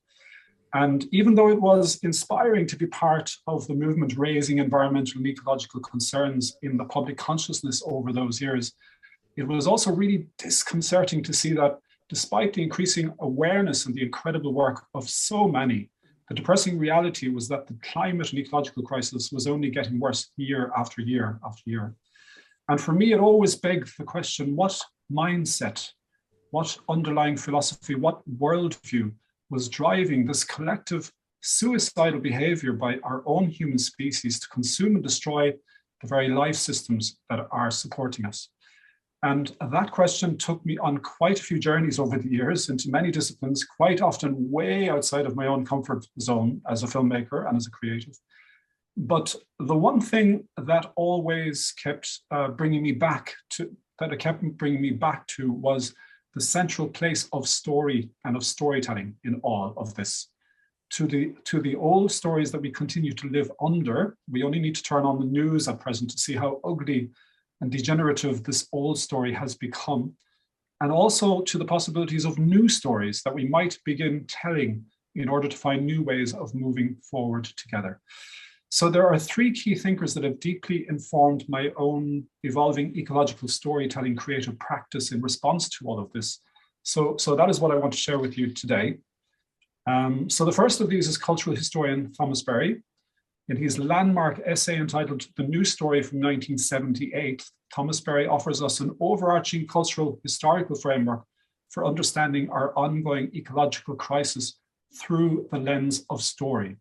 And even though it was inspiring to be part of the movement raising environmental and ecological concerns in the public consciousness over those years, it was also really disconcerting to see that despite the increasing awareness and the incredible work of so many, the depressing reality was that the climate and ecological crisis was only getting worse year after year after year. And for me, it always begged the question, what mindset, what underlying philosophy, what worldview was driving this collective suicidal behavior by our own human species to consume and destroy the very life systems that are supporting us? And that question took me on quite a few journeys over the years into many disciplines, quite often way outside of my own comfort zone as a filmmaker and as a creative. But the one thing that always kept bringing me back to, was the central place of story and of storytelling in all of this. To the old stories that we continue to live under. We only need to turn on the news at present to see how ugly and degenerative this old story has become, and also to the possibilities of new stories that we might begin telling in order to find new ways of moving forward together. So there are three key thinkers that have deeply informed my own evolving ecological storytelling creative practice in response to all of this. So that is what I want to share with you today. So the first of these is cultural historian Thomas Berry. In his landmark essay entitled The New Story from 1978, Thomas Berry offers us an overarching cultural historical framework for understanding our ongoing ecological crisis through the lens of story.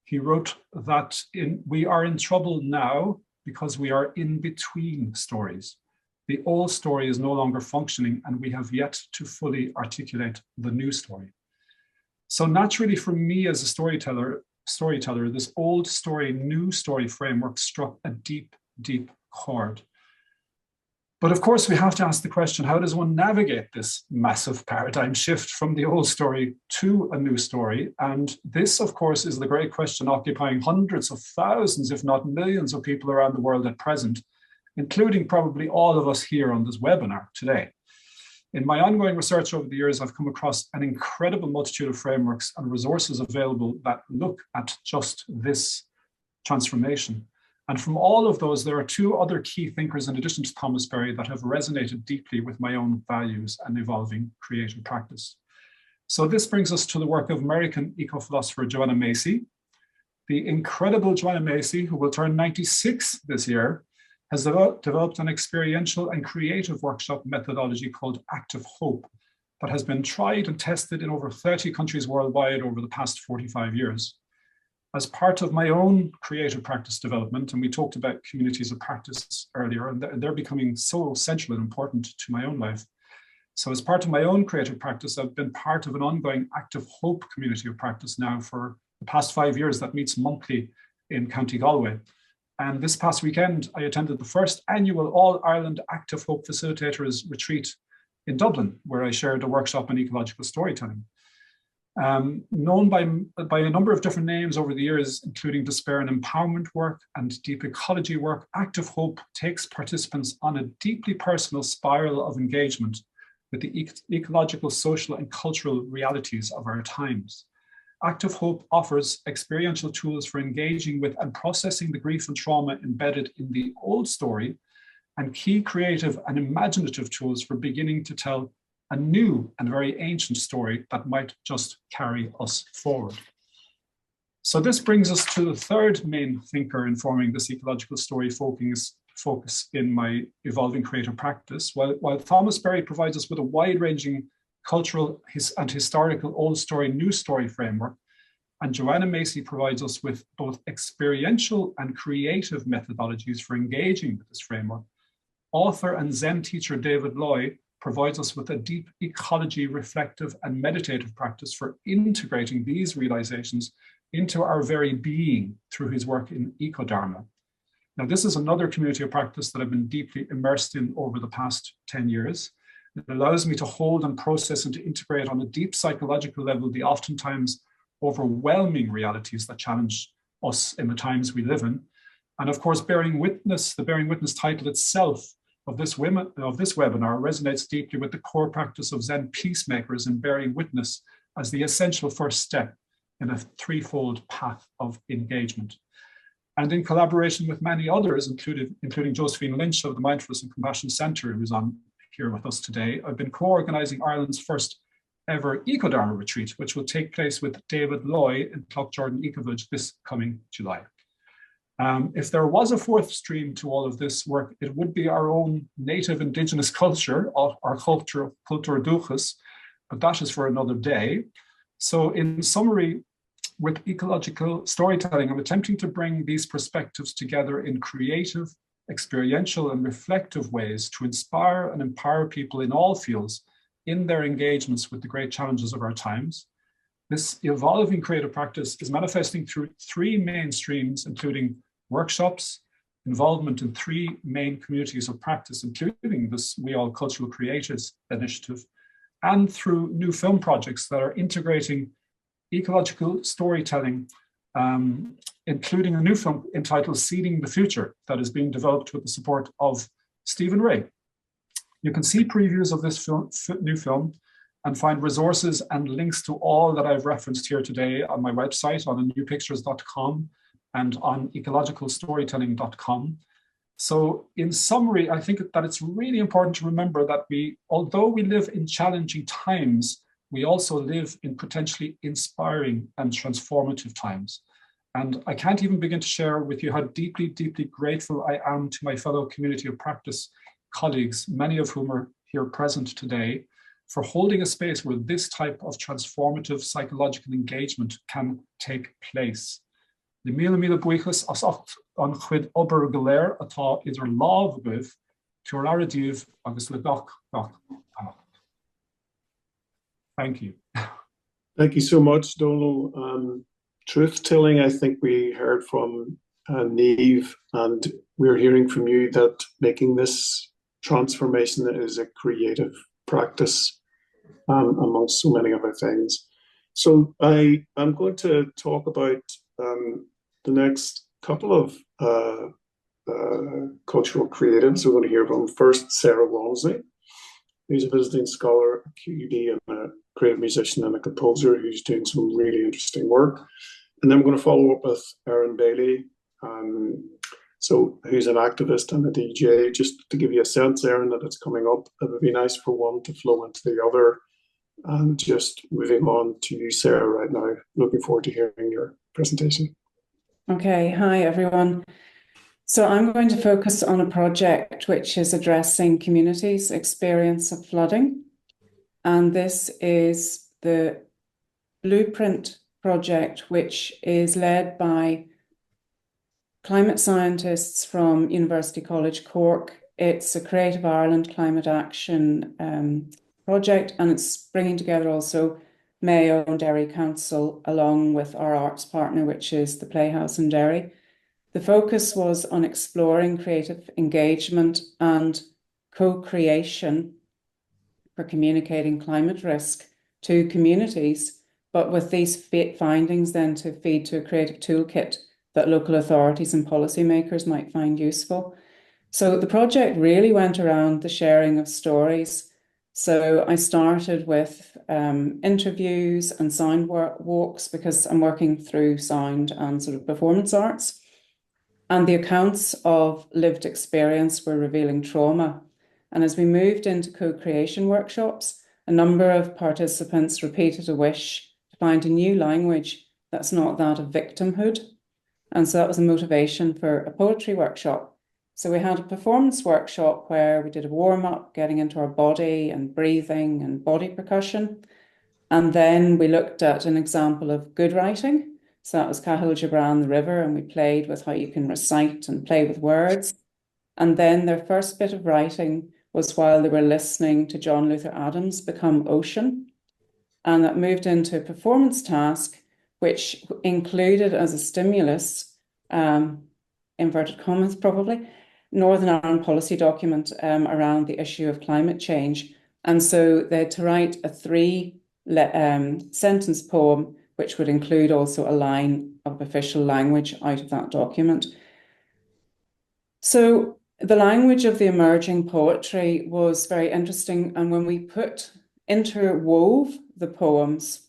He wrote that we are in trouble now because we are in between stories. The old story is no longer functioning and we have yet to fully articulate the new story. So naturally for me as a storyteller, this old story, new story framework struck a deep, deep chord. But of course, we have to ask the question, how does one navigate this massive paradigm shift from the old story to a new story? And this, of course, is the great question occupying hundreds of thousands, if not millions of people around the world at present, including probably all of us here on this webinar today. In my ongoing research over the years, I've come across an incredible multitude of frameworks and resources available that look at just this transformation. And from all of those, there are two other key thinkers in addition to Thomas Berry that have resonated deeply with my own values and evolving creative practice. So this brings us to the work of American eco-philosopher Joanna Macy. The incredible Joanna Macy, who will turn 96 this year, has developed an experiential and creative workshop methodology called Active Hope that has been tried and tested in over 30 countries worldwide over the past 45 years. As part of my own creative practice development, and we talked about communities of practice earlier, and they're becoming so essential and important to my own life. So as part of my own creative practice, I've been part of an ongoing Active Hope community of practice now for the past 5 years that meets monthly in County Galway. And this past weekend, I attended the first annual All Ireland Active Hope Facilitators Retreat in Dublin, where I shared a workshop on ecological storytelling. Known by a number of different names over the years, including despair and empowerment work and deep ecology work, Active Hope takes participants on a deeply personal spiral of engagement with the ecological, social, and cultural realities of our times. Active Hope offers experiential tools for engaging with and processing the grief and trauma embedded in the old story, and key creative and imaginative tools for beginning to tell a new and very ancient story that might just carry us forward. So this brings us to the third main thinker informing this ecological story focus in my evolving creative practice. While Thomas Berry provides us with a wide-ranging cultural and historical old story, new story framework, and Joanna Macy provides us with both experiential and creative methodologies for engaging with this framework, author and Zen teacher David Loy provides us with a deep ecology, reflective, and meditative practice for integrating these realizations into our very being through his work in Eco-Dharma. Now, this is another community of practice that I've been deeply immersed in over the past 10 years. It allows me to hold and process and to integrate on a deep psychological level the oftentimes overwhelming realities that challenge us in the times we live in. And of course, Bearing Witness, the Bearing Witness title itself of this webinar resonates deeply with the core practice of Zen peacemakers in bearing witness as the essential first step in a threefold path of engagement. And in collaboration with many others, including Josephine Lynch of the Mindfulness and Compassion Centre, who's on here with us today, I've been co-organising Ireland's first ever Eco-Dharma retreat, which will take place with David Loy in Cloughjordan Ecovillage this coming July. If there was a fourth stream to all of this work, it would be our own native indigenous culture, our culture duchas, but that is for another day. So in summary, with ecological storytelling, I'm attempting to bring these perspectives together in creative, experiential, and reflective ways to inspire and empower people in all fields in their engagements with the great challenges of our times. This evolving creative practice is manifesting through three main streams, including workshops, involvement in three main communities of practice, including this WEAll Cultural Creatives initiative, and through new film projects that are integrating ecological storytelling, including a new film entitled Seeding the Future that is being developed with the support of Stephen Ray. You can see previews of this new film and find resources and links to all that I've referenced here today on my website on newpictures.com and on ecologicalstorytelling.com. So in summary, I think that it's really important to remember that although we live in challenging times, we also live in potentially inspiring and transformative times. And I can't even begin to share with you how deeply, deeply grateful I am to my fellow community of practice colleagues, many of whom are here present today, for holding a space where this type of transformative psychological engagement can take place. The míle buíochas as ocht an chuid obair go léir atá idir lámh agah tuair ara díobh agus le gach anach. Thank you. Thank you so much, Donal. Truth-telling, I think we heard from Niamh, and we're hearing from you that making this transformation is a creative practice amongst so many other things. So I'm going to talk about the next couple of cultural creatives. We're going to hear from first Sarah Walmsley, who's a visiting scholar at QUD and a creative musician and a composer who's doing some really interesting work. And then we're going to follow up with Erin Bailey, who's an activist and a DJ. Just to give you a sense, Erin, that it's coming up, it would be nice for one to flow into the other. And just moving on to you, Sarah, right now. Looking forward to hearing your presentation. Okay, hi everyone. So I'm going to focus on a project which is addressing communities' experience of flooding. And this is the Blueprint project, which is led by climate scientists from University College Cork. It's a Creative Ireland climate action project, and it's bringing together also Mayo and Derry Council along with our arts partner, which is the Playhouse in Derry. The focus was on exploring creative engagement and co-creation for communicating climate risk to communities, but with these findings then to feed to a creative toolkit that local authorities and policymakers might find useful. So the project really went around the sharing of stories. So I started with interviews and sound walks because I'm working through sound and sort of performance arts. And the accounts of lived experience were revealing trauma. And as we moved into co-creation workshops, a number of participants repeated a wish to find a new language that's not that of victimhood. And so that was a motivation for a poetry workshop. So we had a performance workshop where we did a warm-up, getting into our body and breathing and body percussion. And then we looked at an example of good writing. So that was Cahill Gibran, the river, and we played with how you can recite and play with words. And then their first bit of writing was while they were listening to John Luther Adams become Ocean. And that moved into a performance task, which included as a stimulus, inverted commas probably, Northern Ireland policy document around the issue of climate change. And so they had to write a 3-sentence poem, which would include also a line of official language out of that document. So the language of the emerging poetry was very interesting. And when we interwove the poems,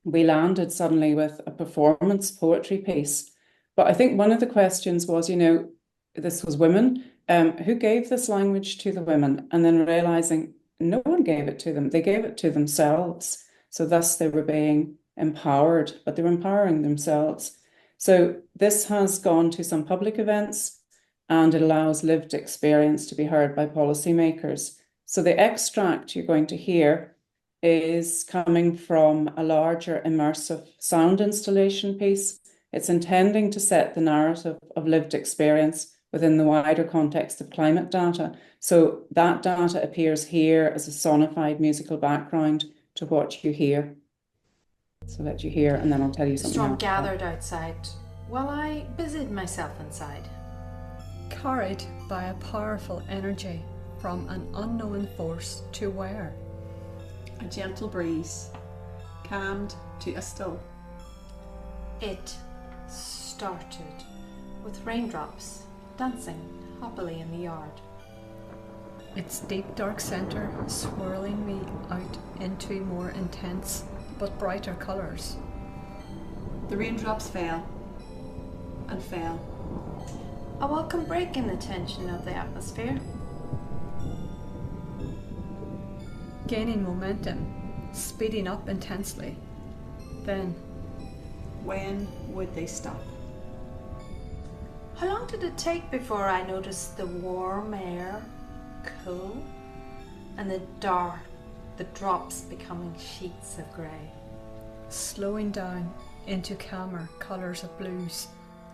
we landed suddenly with a performance poetry piece. But I think one of the questions was, this was women, who gave this language to the women? And then realizing no one gave it to them. They gave it to themselves. So thus they were being empowered, but they were empowering themselves. So this has gone to some public events, and it allows lived experience to be heard by policymakers. So the extract you're going to hear is coming from a larger immersive sound installation piece. It's intending to set the narrative of lived experience within the wider context of climate data. So that data appears here as a sonified musical background to what you hear. So let you hear, and then I'll tell you something Storm else. gathered outside while I busied myself inside. Carried by a powerful energy from an unknown force to where? A gentle breeze, calmed to a still. It started with raindrops dancing happily in the yard. Its deep dark centre swirling me out into more intense but brighter colours. The raindrops fell and fell. A welcome break in the tension of the atmosphere. Gaining momentum, speeding up intensely. Then, when would they stop? How long did it take before I noticed the warm air cool and the drops becoming sheets of grey? Slowing down into calmer colours of blues,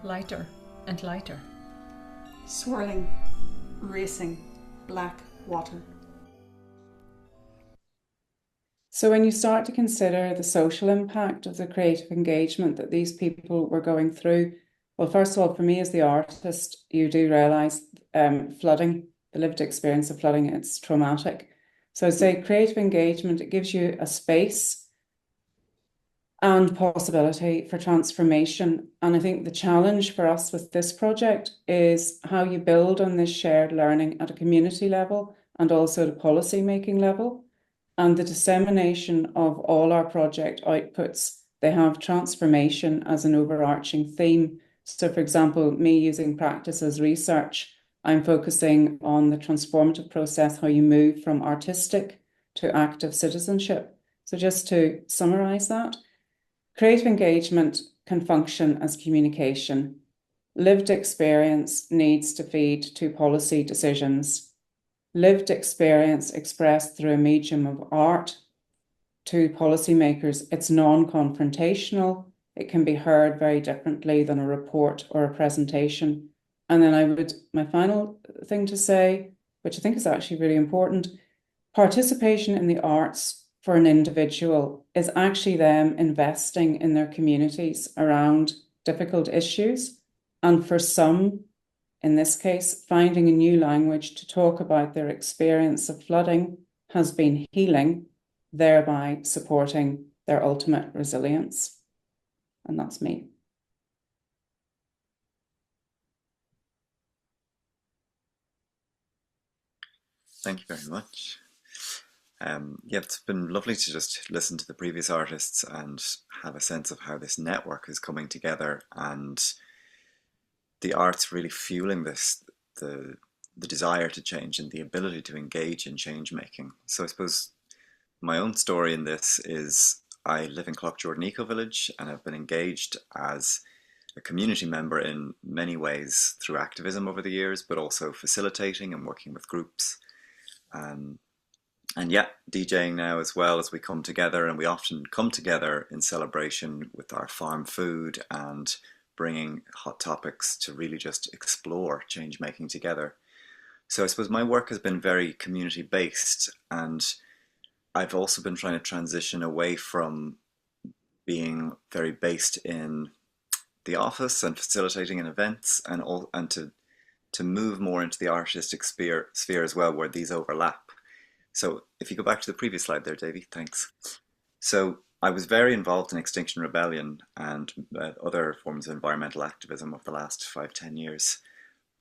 lighter and lighter. Swirling, racing, black water. So when you start to consider the social impact of the creative engagement that these people were going through, well, first of all, for me as the artist, you do realise flooding, the lived experience of flooding, it's traumatic. So I'd say creative engagement, it gives you a space and possibility for transformation. And I think the challenge for us with this project is how you build on this shared learning at a community level and also at a policy making level. And the dissemination of all our project outputs, they have transformation as an overarching theme. So for example, me using practice as research, I'm focusing on the transformative process, how you move from artistic to active citizenship. So just to summarize that, creative engagement can function as communication. Lived experience needs to feed to policy decisions. Lived experience expressed through a medium of art to policymakers, it's non-confrontational. It can be heard very differently than a report or a presentation. And then my final thing to say, which I think is actually really important, participation in the arts for an individual is actually them investing in their communities around difficult issues. And for some, in this case, finding a new language to talk about their experience of flooding has been healing, thereby supporting their ultimate resilience. And that's me. Thank you very much. Yeah, it's been lovely to just listen to the previous artists and have a sense of how this network is coming together, and the arts really fueling this, the desire to change and the ability to engage in change making. So I suppose my own story in this is I live in Cloughjordan Eco Village, and I've been engaged as a community member in many ways through activism over the years, but also facilitating and working with groups. And yeah, DJing now as well, as we come together, and we often come together in celebration with our farm food and bringing hot topics to really just explore change making together. So I suppose my work has been very community based, and I've also been trying to transition away from being very based in the office and facilitating in events, and to move more into the artistic sphere as well, where these overlap. So if you go back to the previous slide there, Davey, thanks. So I was very involved in Extinction Rebellion and other forms of environmental activism over the last 5-10 years.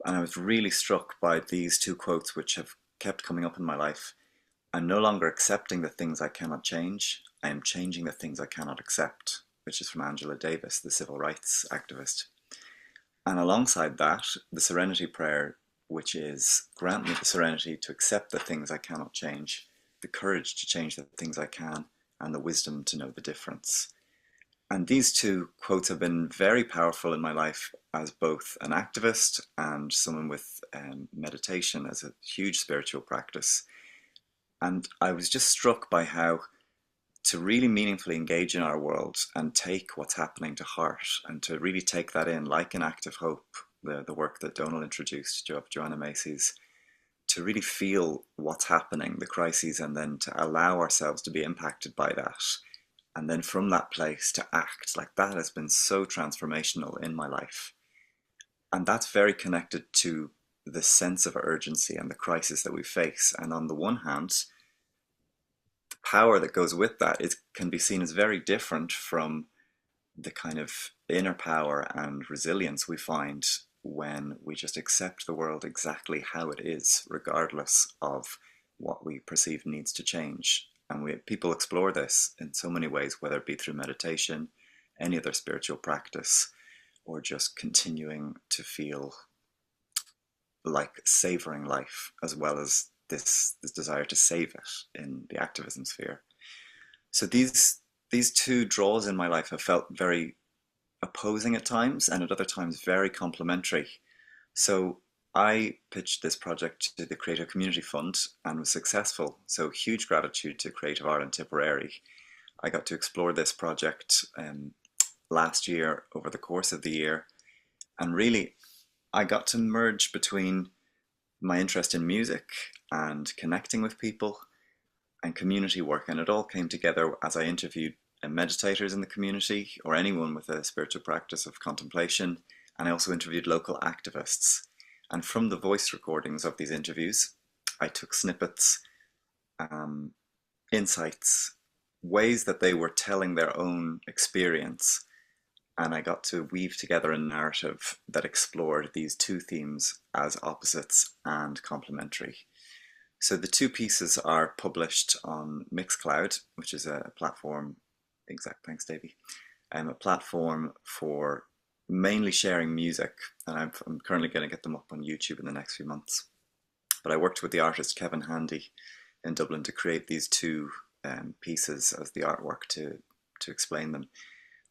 And I was really struck by these two quotes, which have kept coming up in my life. I'm no longer accepting the things I cannot change. I am changing the things I cannot accept, which is from Angela Davis, the civil rights activist. And alongside that, the Serenity Prayer, which is grant me the serenity to accept the things I cannot change, the courage to change the things I can, and the wisdom to know the difference. And these two quotes have been very powerful in my life as both an activist and someone with meditation as a huge spiritual practice. And I was just struck by how to really meaningfully engage in our world and take what's happening to heart and to really take that in like an act of hope, the work that Donal introduced, Joanna Macy's, to really feel what's happening, the crises, and then to allow ourselves to be impacted by that. And then from that place to act, like that has been so transformational in my life. And that's very connected to the sense of urgency and the crisis that we face. And on the one hand, the power that goes with that can be seen as very different from the kind of inner power and resilience we find when we just accept the world exactly how it is, regardless of what we perceive needs to change. And people explore this in so many ways, whether it be through meditation, any other spiritual practice, or just continuing to feel like savoring life, as well as this desire to save it in the activism sphere. So these two draws in my life have felt very opposing at times, and at other times very complementary. So I pitched this project to the Creative Community Fund and was successful. So huge gratitude to Creative Ireland Tipperary. I got to explore this project last year over the course of the year. And really, I got to merge between my interest in music and connecting with people and community work. And it all came together as I interviewed meditators in the community or anyone with a spiritual practice of contemplation. And I also interviewed local activists. And from the voice recordings of these interviews, I took snippets, insights, ways that they were telling their own experience. And I got to weave together a narrative that explored these two themes as opposites and complementary. So the two pieces are published on Mixcloud, which is a platform, thanks Davey, a platform for mainly sharing music, and I'm currently going to get them up on YouTube in the next few months. But I worked with the artist Kevin Handy in Dublin to create these two pieces as the artwork to explain them.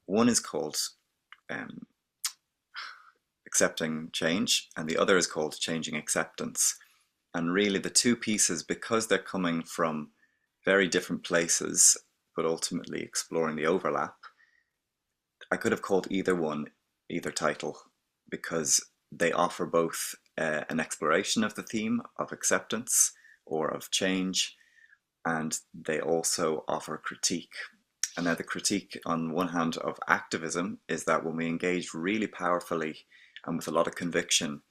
One is called Accepting Change, and the other is called Changing Acceptance. And really the two pieces, because they're coming from very different places, but ultimately exploring the overlap, I could have called either title, because they offer both an exploration of the theme of acceptance or of change, and they also offer critique. And now the critique on one hand of activism is that when we engage really powerfully and with a lot of conviction,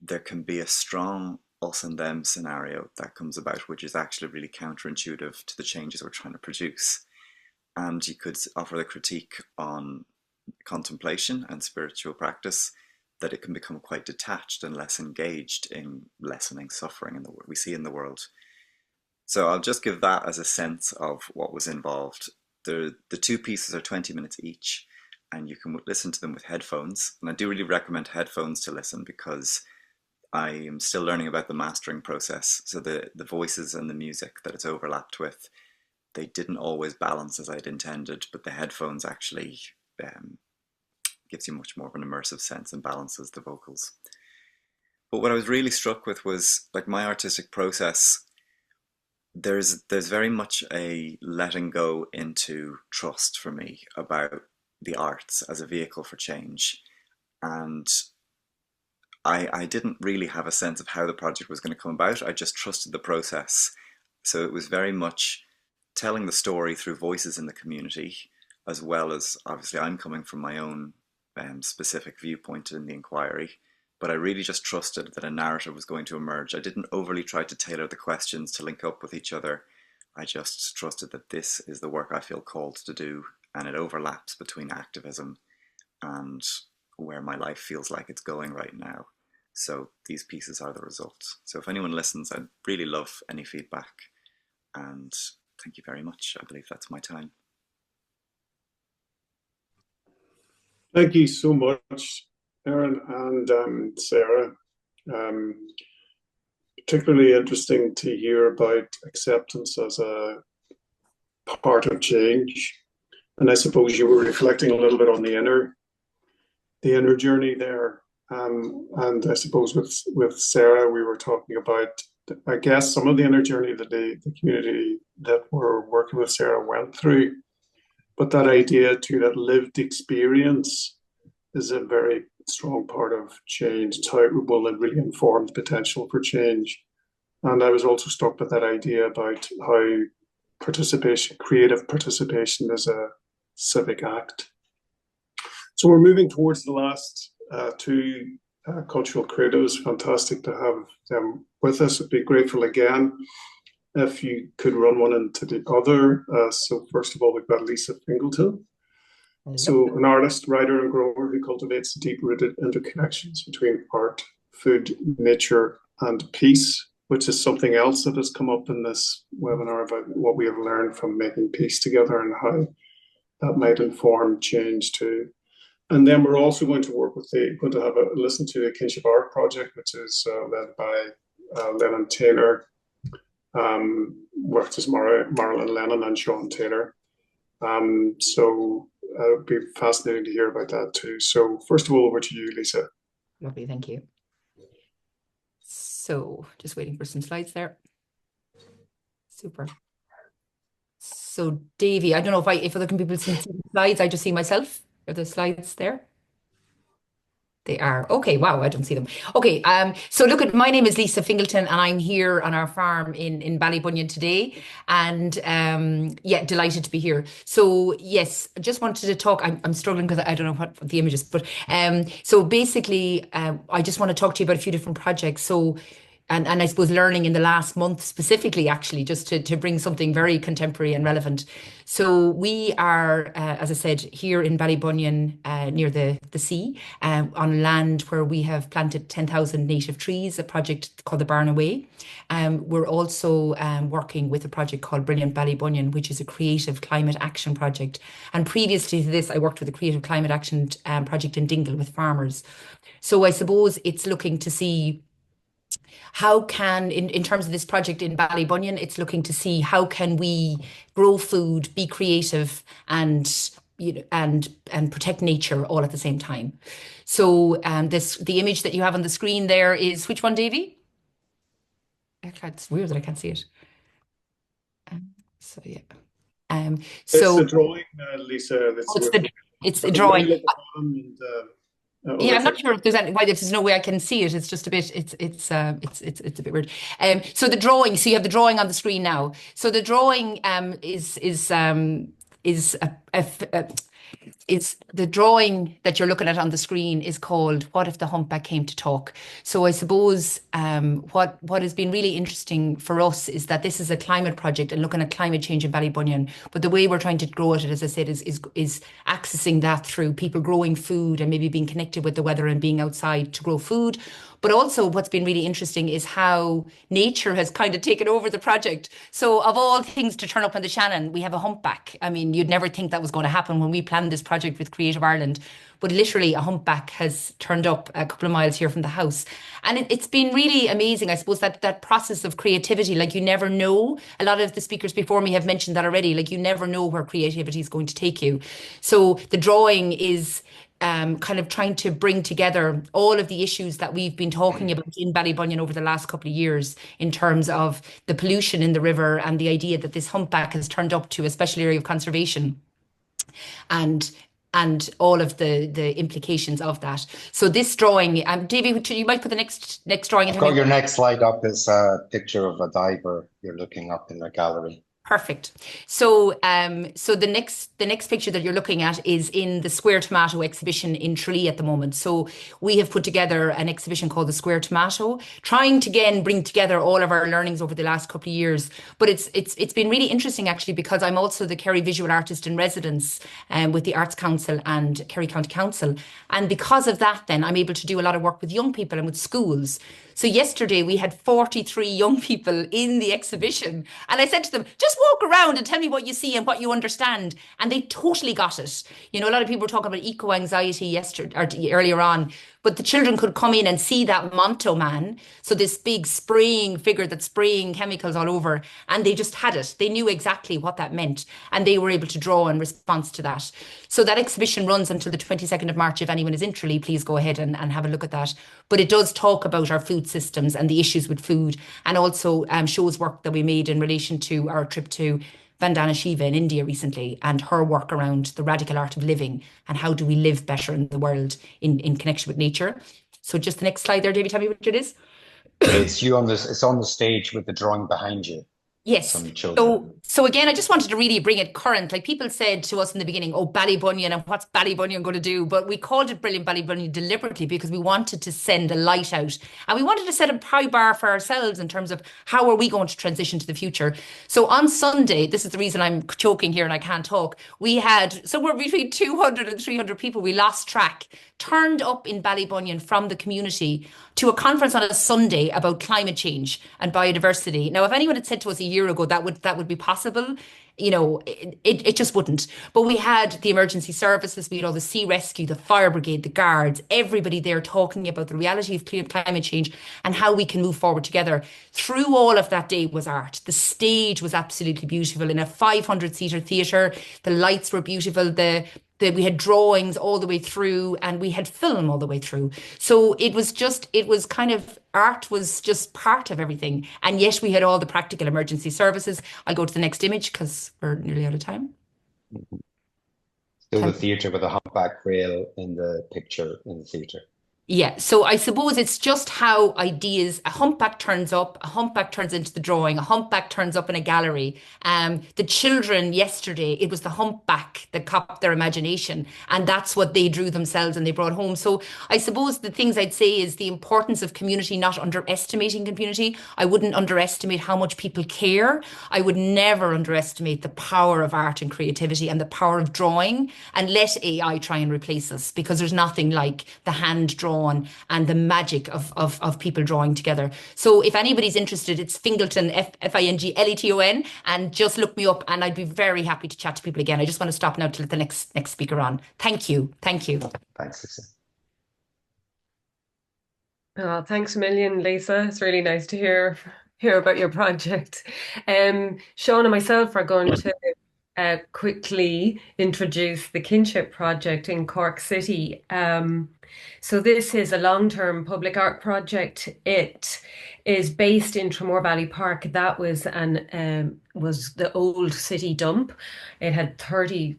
there can be a strong us and them scenario that comes about, which is actually really counterintuitive to the changes we're trying to produce. And you could offer the critique on contemplation and spiritual practice, that it can become quite detached and less engaged in lessening suffering in the we see in the world. So I'll just give that as a sense of what was involved. The two pieces are 20 minutes each, and you can listen to them with headphones. And I do really recommend headphones to listen, because I am still learning about the mastering process. So the voices and the music that it's overlapped with, they didn't always balance as I'd intended, but the headphones actually gives you much more of an immersive sense and balances the vocals. But what I was really struck with was, like, my artistic process, there's very much a letting go into trust for me about the arts as a vehicle for change. And I didn't really have a sense of how the project was going to come about. I just trusted the process. So it was very much telling the story through voices in the community, as well as, obviously, I'm coming from my own specific viewpoint in the inquiry, but I really just trusted that a narrative was going to emerge. I didn't overly try to tailor the questions to link up with each other. I just trusted that this is the work I feel called to do, and it overlaps between activism and where my life feels like it's going right now. So these pieces are the result. So if anyone listens, I'd really love any feedback, and thank you very much. I believe that's my time. Thank you so much, Erin and Sarah. Particularly interesting to hear about acceptance as a part of change. And I suppose you were reflecting a little bit on the inner journey there. And I suppose with Sarah, we were talking about, I guess, some of the inner journey that the community that we're working with Sarah went through. But that idea too, that lived experience is a very strong part of change. It's how it really informs potential for change. And I was also struck with that idea about how creative participation is a civic act. So we're moving towards the last two cultural creatives. Fantastic to have them with us. I'd be grateful again if you could run one into the other. So first of all, we've got Lisa Fingleton. So an artist, writer and grower who cultivates deep-rooted interconnections between art, food, nature and peace, which is something else that has come up in this webinar about what we have learned from making peace together and how that might inform change too. And then we're also going to listen to the Kinship Art Project, which is led by Lennon Taylor, which is Marilyn Lennon and Sean Taylor. So it would be fascinating to hear about that too. So first of all, over to you, Lisa. Lovely, thank you. So just waiting for some slides there. Super. So Davey, I don't know if other people see the slides, I just see myself. Are the slides there? They are. Okay, wow, I don't see them. Okay, so look, my name is Lisa Fingleton and I'm here on our farm in Ballybunion today. And yeah, delighted to be here. So yes, I just wanted to talk, I'm struggling because I don't know what the image is, but so basically, I just want to talk to you about a few different projects. So, and I suppose learning in the last month specifically, actually, just to bring something very contemporary and relevant. So we are, as I said, here in Ballybunion, near the sea, on land where we have planted 10,000 native trees, a project called the Barn Away. We're also working with a project called Brilliant Ballybunion, which is a creative climate action project. And previously to this, I worked with a creative climate action project in Dingle with farmers. So I suppose it's looking to see how can, in terms of this project in Ballybunion, it's looking to see how can we grow food, be creative, and protect nature all at the same time. So the image that you have on the screen there is which one, Davey? It's weird that I can't see it. So yeah. So it's the drawing, Lisa. It's the drawing. Yeah, I'm not sure if there's no way I can see it. It's just a bit. It's a bit weird. So the drawing. So you have the drawing on the screen now. So the drawing is the drawing that you're looking at on the screen is called "What if the Humpback Came to Talk?" So I suppose what has been really interesting for us is that this is a climate project and looking at climate change in Ballybunion. But the way we're trying to grow it, as I said, is accessing that through people growing food and maybe being connected with the weather and being outside to grow food. But also what's been really interesting is how nature has kind of taken over the project. So of all things to turn up on the Shannon, we have a humpback. I mean, you'd never think that was going to happen when we planned this project with Creative Ireland. But literally a humpback has turned up a couple of miles here from the house. And it's been really amazing, I suppose, that process of creativity. Like you never know. A lot of the speakers before me have mentioned that already. Like you never know where creativity is going to take you. So the drawing is kind of trying to bring together all of the issues that we've been talking about in Ballybunion over the last couple of years in terms of the pollution in the river and the idea that this humpback has turned up to a special area of conservation and all of the implications of that. So this drawing, Davey, you might put the next drawing. I've got your next slide up is a picture of a diver you're looking up in the gallery. Perfect. So so the next picture that you're looking at is in the Square Tomato exhibition in Tralee at the moment. So we have put together an exhibition called the Square Tomato, trying to again bring together all of our learnings over the last couple of years. But it's been really interesting actually because I'm also the Kerry visual artist in residence with the Arts Council and Kerry County Council. And because of that then I'm able to do a lot of work with young people and with schools. So yesterday we had 43 young people in the exhibition. And I said to them, just walk around and tell me what you see and what you understand. And they totally got it. You know, a lot of people were talking about eco-anxiety yesterday or earlier on, but the children could come in and see that Monto man. So this big spraying figure that's spraying chemicals all over, and they just had it. They knew exactly what that meant, and they were able to draw in response to that. So that exhibition runs until the 22nd of March. If anyone is in Tralee, please go ahead and have a look at that. But it does talk about our food systems and the issues with food, and also shows work that we made in relation to our trip to Vandana Shiva in India recently, and her work around the radical art of living and how do we live better in the world in connection with nature. So just the next slide there, David, tell me what it is. It's you on this. It's on the stage with the drawing behind you. Yes. Some children. So again, I just wanted to really bring it current. Like people said to us in the beginning, oh, Ballybunion, and what's Ballybunion going to do? But we called it Brilliant Ballybunion deliberately because we wanted to send a light out, and we wanted to set a high bar for ourselves in terms of how are we going to transition to the future. So on Sunday, this is the reason I'm choking here and I can't talk. We had somewhere between 200 and 300 people. We lost track, turned up in Ballybunion from the community to a conference on a Sunday about climate change and biodiversity. Now, if anyone had said to us a year ago that would be possible, you know, it just wouldn't. But we had the emergency services, we had all the sea rescue, the fire brigade, the guards, everybody there talking about the reality of climate change and how we can move forward together. Through all of that day was art. The stage was absolutely beautiful in a 500-seater theatre. The lights were beautiful. We had drawings all the way through, and we had film all the way through. So it was kind of, art was just part of everything. And yet we had all the practical emergency services. I'll go to the next image because we're nearly out of time. Still the theatre with a humpback whale in the picture in the theatre. Yeah, so I suppose it's just how ideas, a humpback turns up, a humpback turns into the drawing, a humpback turns up in a gallery. The children yesterday, it was the humpback that caught their imagination, and that's what they drew themselves and they brought home. So I suppose the things I'd say is the importance of community, not underestimating community. I wouldn't underestimate how much people care. I would never underestimate the power of art and creativity and the power of drawing, and let AI try and replace us, because there's nothing like the hand drawn and the magic of people drawing together. So if anybody's interested, it's Fingleton, Fingleton, and just look me up and I'd be very happy to chat to people again. I just want to stop now to let the next speaker on. Thank you. Thank you. Thanks, Lisa. Oh, thanks a million, Lisa. It's really nice to hear about your project. Sean and myself are going to quickly introduce the Kinship Project in Cork City. So this is a long-term public art project. It is based in Tramore Valley Park. That was the old city dump. It had 30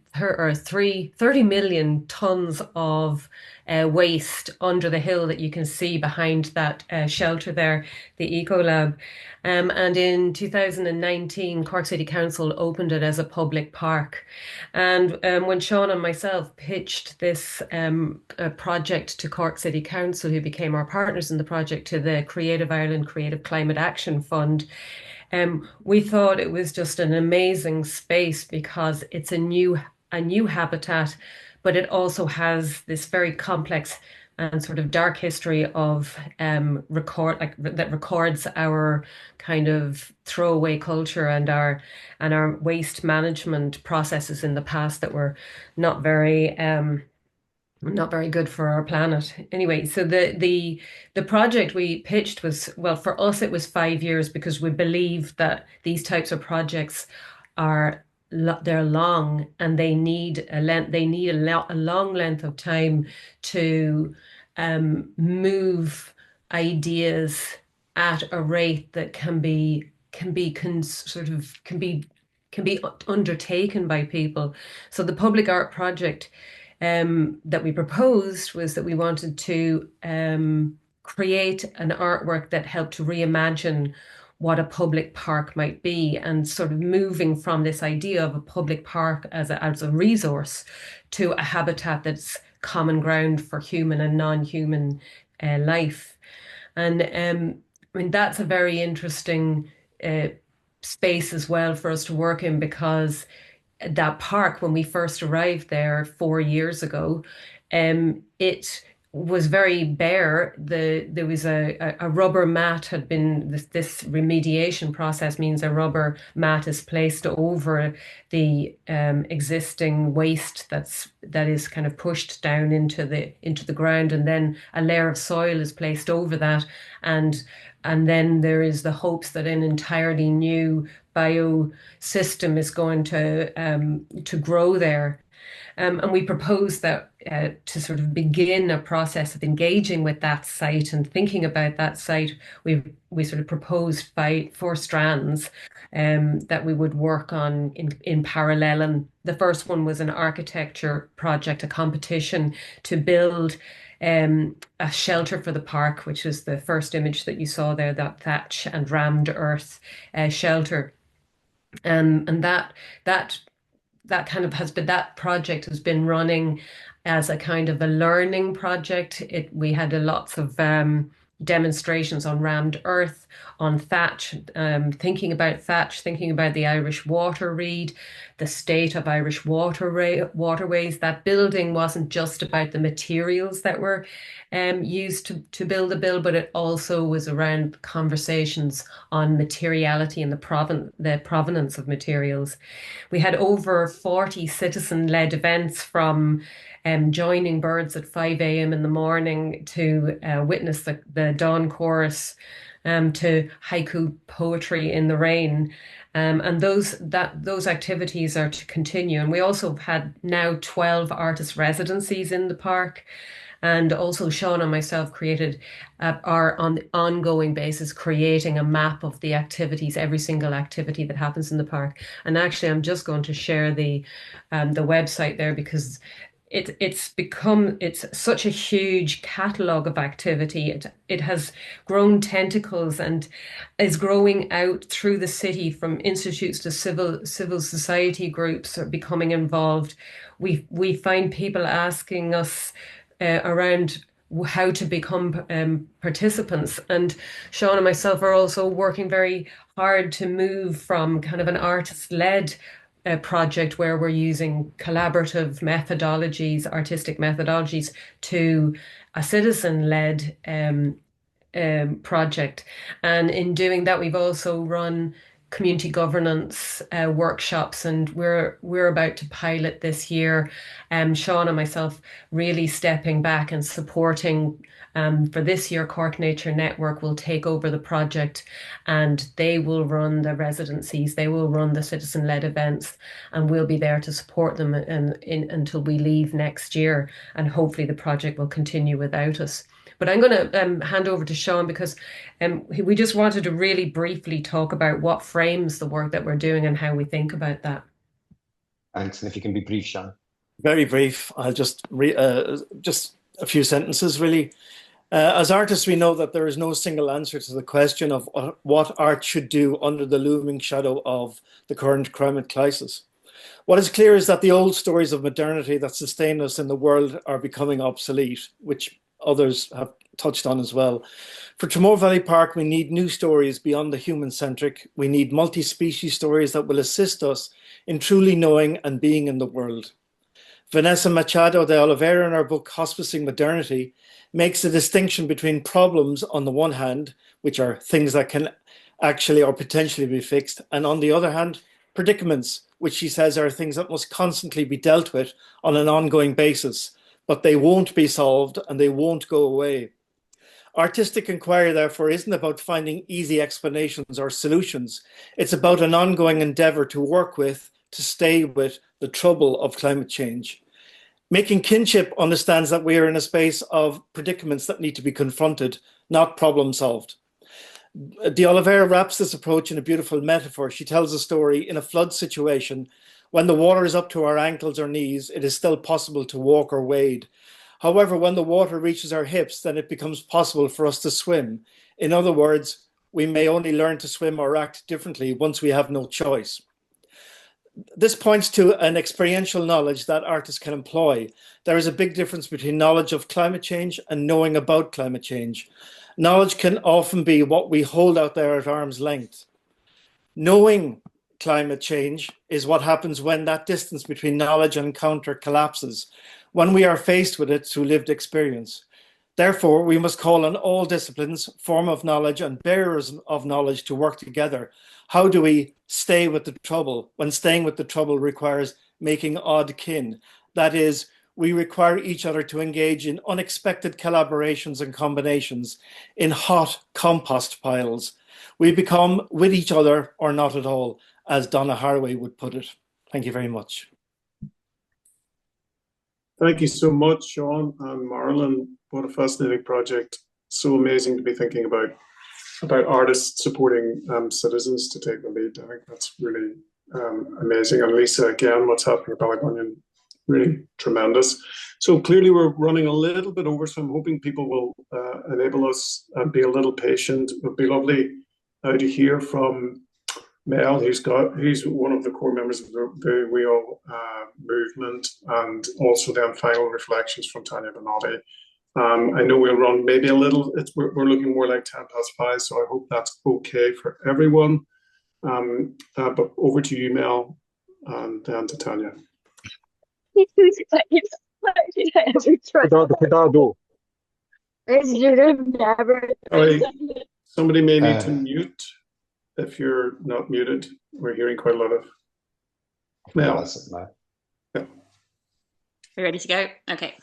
million tons of waste under the hill that you can see behind that shelter there, the Eco Lab. And in 2019, Cork City Council opened it as a public park. And when Sean and myself pitched this project to Cork City Council, who became our partners in the project, to the Creative Ireland Creative Climate Action Fund, we thought it was just an amazing space because it's a new habitat, but it also has this very complex and sort of dark history of that records our kind of throwaway culture and our waste management processes in the past that were not very good for our planet. Anyway, so the project we pitched was, well, for us it was 5 years, because we believe that these types of projects they're long and they need a long length of time to move ideas at a rate that can be undertaken by people. So the public art project that we proposed was that we wanted to create an artwork that helped to reimagine what a public park might be, and sort of moving from this idea of a public park as a resource to a habitat that's common ground for human and non-human life. And I mean, that's a very interesting space as well for us to work in, because that park, when we first arrived there 4 years ago, it was very bare. There was a rubber mat had been this remediation process means a rubber mat is placed over the existing waste that is kind of pushed down into the ground, and then a layer of soil is placed over that, and then there is the hopes that an entirely new biosystem is going to grow there. And we propose that to sort of begin a process of engaging with that site and thinking about that site, we sort of proposed 4 strands that we would work on in parallel. And the first one was an architecture project, a competition to build a shelter for the park, which is the first image that you saw there, that thatch and rammed earth shelter. And that kind of has been, that project has been running as a kind of a learning project. We had lots of demonstrations on rammed earth, on thatch, thinking about the Irish water reed, the state of Irish waterways. That building wasn't just about the materials that were used to build the bill, but it also was around conversations on materiality and the provenance of materials. We had over 40 citizen-led events, from joining birds at 5 a.m. in the morning to witness the dawn chorus, to haiku poetry in the rain. And those activities are to continue. And we also had now 12 artist residencies in the park. And also Sean and myself are on the ongoing basis creating a map of the activities, every single activity that happens in the park. And actually, I'm just going to share the website there, because it's such a huge catalogue of activity. It has grown tentacles and is growing out through the city, from institutes to civil society groups are becoming involved. We find people asking us around how to become participants. And Sean and myself are also working very hard to move from kind of an artist-led project where we're using collaborative methodologies, artistic methodologies, to a citizen-led project. And in doing that, we've also run community governance workshops, and we're about to pilot this year. Sean and myself really stepping back and supporting. For this year, Cork Nature Network will take over the project, and they will run the residencies, they will run the citizen-led events, and we'll be there to support them until we leave next year. And hopefully the project will continue without us. But I'm going to hand over to Sean, because we just wanted to really briefly talk about what frames the work that we're doing and how we think about that. Thanks. And if you can be brief, Sean. Very brief. I'll just a few sentences, really. As artists, we know that there is no single answer to the question of what art should do under the looming shadow of the current climate crisis. What is clear is that the old stories of modernity that sustain us in the world are becoming obsolete, which others have touched on as well. For Tramore Valley Park, we need new stories beyond the human-centric. We need multi-species stories that will assist us in truly knowing and being in the world. Vanessa Machado de Oliveira, in her book Hospicing Modernity, makes a distinction between problems on the one hand, which are things that can actually or potentially be fixed, and on the other hand, predicaments, which she says are things that must constantly be dealt with on an ongoing basis, but they won't be solved and they won't go away. Artistic inquiry, therefore, isn't about finding easy explanations or solutions. It's about an ongoing endeavour to work with, to stay with the trouble of climate change. Making Kinship understands that we are in a space of predicaments that need to be confronted, not problem solved. De Oliveira wraps this approach in a beautiful metaphor. She tells a story in a flood situation. When the water is up to our ankles or knees, it is still possible to walk or wade. However, when the water reaches our hips, then it becomes possible for us to swim. In other words, we may only learn to swim or act differently once we have no choice. This points to an experiential knowledge that artists can employ. There is a big difference between knowledge of climate change and knowing about climate change. Knowledge can often be what we hold out there at arm's length. Knowing climate change is what happens when that distance between knowledge and encounter collapses, when we are faced with it through lived experience. Therefore, we must call on all disciplines, form of knowledge and bearers of knowledge to work together. How do we stay with the trouble when staying with the trouble requires making odd kin? That is, we require each other to engage in unexpected collaborations and combinations in hot compost piles. We become with each other or not at all, as Donna Haraway would put it. Thank you very much. Thank you so much, Sean and Marilyn. What a fascinating project. So amazing to be thinking about artists supporting citizens to take the lead. I think that's really amazing. And Lisa, again, what's happening at Ballygonian, really tremendous. So clearly we're running a little bit over, so I'm hoping people will enable us and be a little patient. It would be lovely to hear from Mel, who's one of the core members of the WEAll movement, and also then final reflections from Tania Banotti. I know we'll run maybe a little, we're looking more like 5:10, so I hope that's okay for everyone. But over to you, Mel, and then to Tania. Somebody may need to mute if you're not muted. We're hearing quite a lot of Mel. Yeah. We're ready to go? Okay.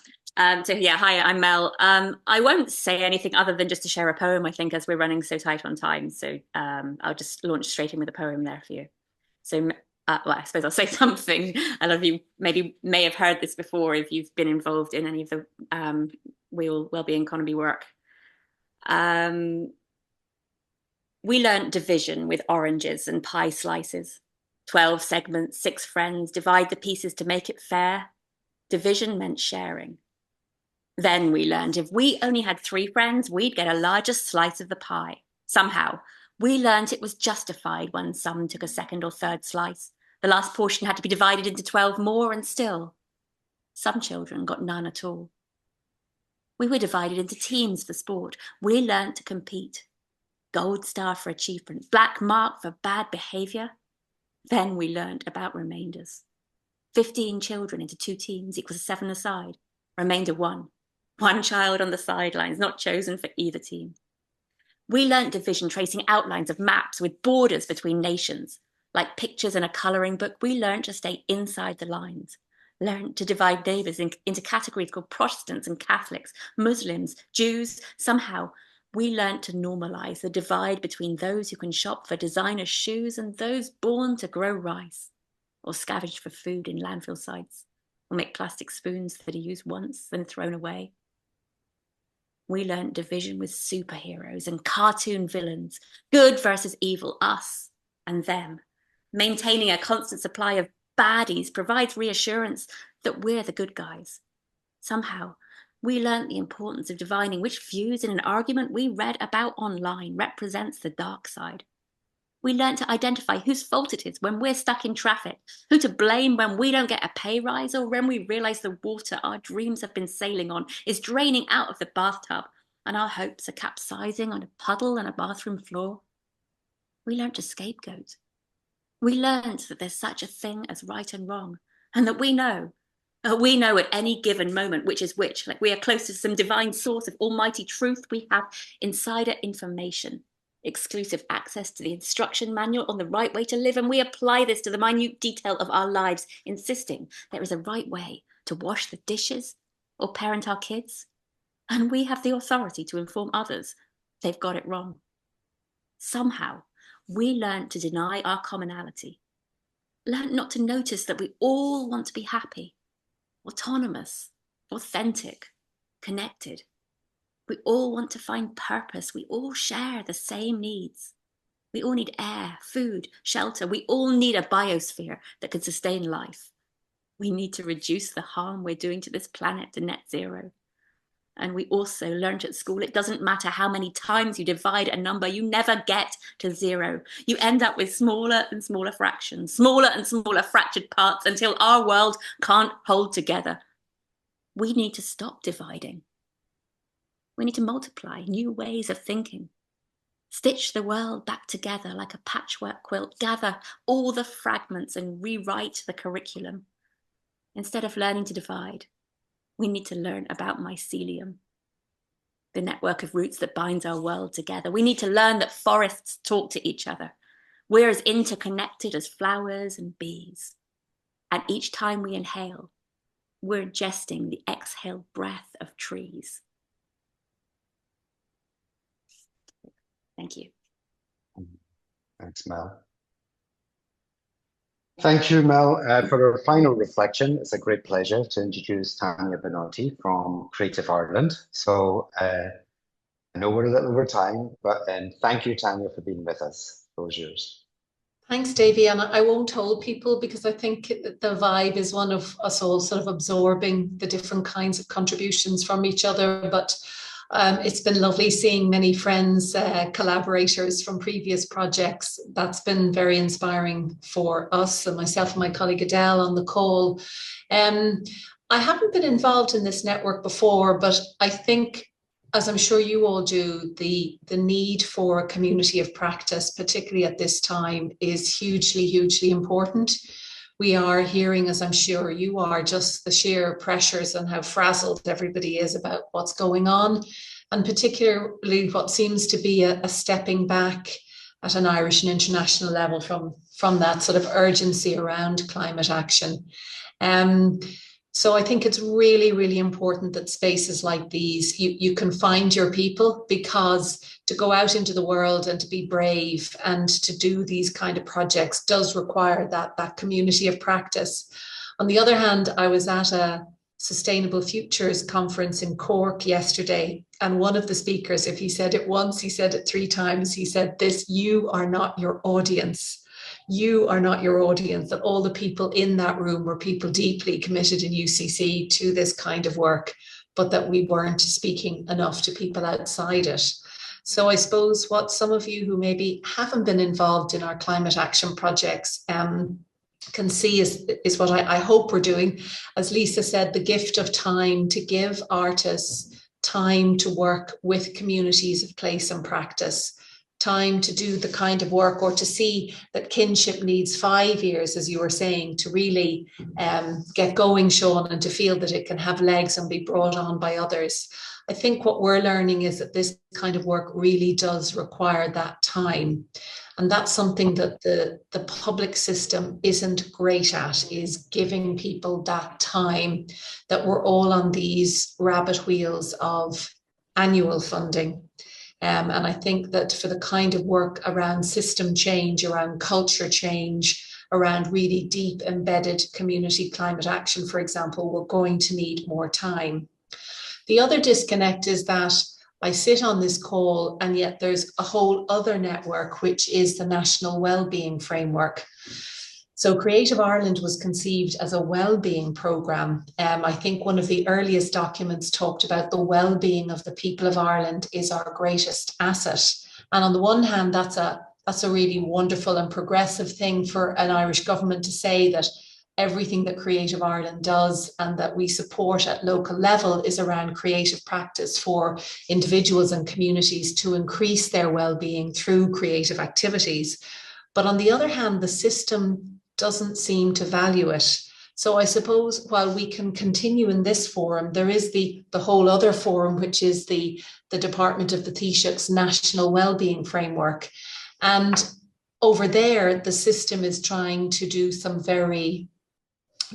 So yeah, hi, I'm Mel. I won't say anything other than just to share a poem, I think, as we're running so tight on time. So I'll just launch straight in with a poem there for you. So, well, I suppose I'll say something. A lot of you may have heard this before if you've been involved in any of the WEAll Wellbeing Economy work. We learnt division with oranges and pie slices. 12 segments, 6 friends, divide the pieces to make it fair. Division meant sharing. Then we learned if we only had 3 friends, we'd get a larger slice of the pie. Somehow, we learned it was justified when some took a second or third slice. The last portion had to be divided into 12 more, and still, some children got none at all. We were divided into teams for sport. We learned to compete. Gold star for achievement, black mark for bad behaviour. Then we learned about remainders. 15 children into 2 teams equals 7 aside. Remainder 1. 1 child on the sidelines, not chosen for either team. We learnt division, tracing outlines of maps with borders between nations. Like pictures in a colouring book, we learnt to stay inside the lines. Learnt to divide neighbours into categories called Protestants and Catholics, Muslims, Jews. Somehow, we learnt to normalise the divide between those who can shop for designer shoes and those born to grow rice, or scavenge for food in landfill sites, or make plastic spoons that are used once then thrown away. We learnt division with superheroes and cartoon villains, good versus evil, us and them. Maintaining a constant supply of baddies provides reassurance that we're the good guys. Somehow, we learnt the importance of divining which views in an argument we read about online represents the dark side. We learnt to identify whose fault it is when we're stuck in traffic, who to blame when we don't get a pay rise, or when we realise the water our dreams have been sailing on is draining out of the bathtub and our hopes are capsizing on a puddle and a bathroom floor. We learnt to scapegoat. We learnt that there's such a thing as right and wrong, and that we know at any given moment which is which, like we are close to some divine source of almighty truth. We have insider information, exclusive access to the instruction manual on the right way to live, and we apply this to the minute detail of our lives, insisting there is a right way to wash the dishes or parent our kids, and we have the authority to inform others they've got it wrong. Somehow, we learnt to deny our commonality, learnt not to notice that we all want to be happy, autonomous, authentic, connected. We all want to find purpose. We all share the same needs. We all need air, food, shelter. We all need a biosphere that can sustain life. We need to reduce the harm we're doing to this planet to net zero. And we also learned at school, it doesn't matter how many times you divide a number, you never get to zero. You end up with smaller and smaller fractions, smaller and smaller fractured parts until our world can't hold together. We need to stop dividing. We need to multiply new ways of thinking. Stitch the world back together like a patchwork quilt. Gather all the fragments and rewrite the curriculum. Instead of learning to divide, we need to learn about mycelium. the network of roots that binds our world together. We need to learn that forests talk to each other. We're as interconnected as flowers and bees. And each time we inhale, we're ingesting the exhale breath of trees. Thank you. Thanks, Mel. Thank you, Mel. For our final reflection, it's a great pleasure to introduce Tania Banotti from Creative Ireland. So I know we're a little over time, but thank you, Tania, for being with us. Those yours. Thanks, Davy. And I won't hold people because I think the vibe is one of us all sort of absorbing the different kinds of contributions from each other. But it's been lovely seeing many friends, collaborators from previous projects. That's been very inspiring for us and myself and my colleague Adele on the call. I haven't been involved in this network before, but I think, as I'm sure you all do, the need for a community of practice, particularly at this time, is hugely, hugely important. We are hearing, as I'm sure you are, just the sheer pressures and how frazzled everybody is about what's going on, and particularly what seems to be a stepping back at an Irish and international level from that sort of urgency around climate action. So I think it's really, really important that spaces like these, you can find your people, because to go out into the world and to be brave and to do these kind of projects does require that community of practice. On the other hand, I was at a Sustainable Futures conference in Cork yesterday, and one of the speakers, if he said it once, he said it 3 times, he said this: you are not your audience. You are not your audience. That all the people in that room were people deeply committed in UCC to this kind of work, but that we weren't speaking enough to people outside it. So I suppose what some of you who maybe haven't been involved in our climate action projects can see is what I hope we're doing. As Lisa said, the gift of time, to give artists time to work with communities of place and practice, time to do the kind of work, or to see that kinship needs 5 years, as you were saying, to really get going, Sean, and to feel that it can have legs and be brought on by others. I think what we're learning is that this kind of work really does require that time. And that's something that the public system isn't great at, is giving people that time, that we're all on these rabbit wheels of annual funding. And I think that for the kind of work around system change, around culture change, around really deep embedded community climate action, for example, we're going to need more time. The other disconnect is that I sit on this call, and yet there's a whole other network, which is the National Wellbeing Framework. So Creative Ireland was conceived as a well-being programme. I think one of the earliest documents talked about the well-being of the people of Ireland is our greatest asset. And on the one hand, that's a really wonderful and progressive thing for an Irish government to say, that everything that Creative Ireland does and that we support at local level is around creative practice for individuals and communities to increase their well-being through creative activities. But on the other hand, the system doesn't seem to value it. So I suppose while we can continue in this forum, there is the whole other forum, which is the Department of the Taoiseach's National Wellbeing Framework. And over there, the system is trying to do some very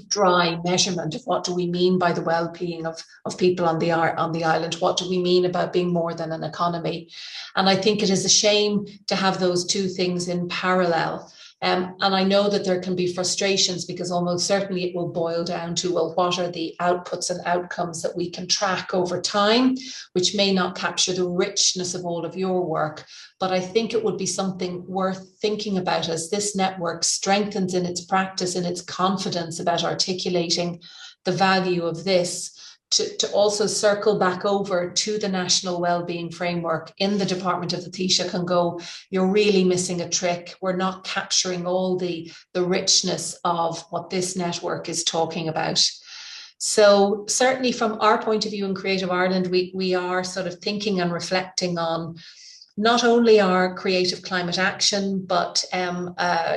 dry measurement of what do we mean by the well-being of people on the island. What do we mean about being more than an economy? And I think it is a shame to have those two things in parallel. And I know that there can be frustrations, because almost certainly it will boil down to, well, what are the outputs and outcomes that we can track over time, which may not capture the richness of all of your work. But I think it would be something worth thinking about as this network strengthens in its practice and its confidence about articulating the value of this, to also circle back over to the National Wellbeing Framework in the Department of the Taoiseach and go, you're really missing a trick. We're not capturing all the richness of what this network is talking about. So certainly from our point of view in Creative Ireland, we are sort of thinking and reflecting on not only our creative climate action, but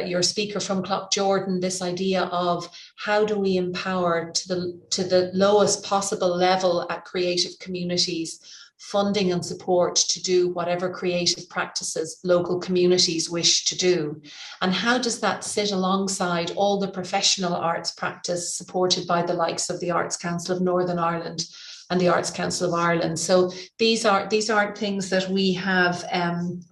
your speaker from Clough-Jordan, this idea of how do we empower to the lowest possible level at creative communities funding and support to do whatever creative practices local communities wish to do? And how does that sit alongside all the professional arts practice supported by the likes of the Arts Council of Northern Ireland and the Arts Council of Ireland? So these aren't things that we have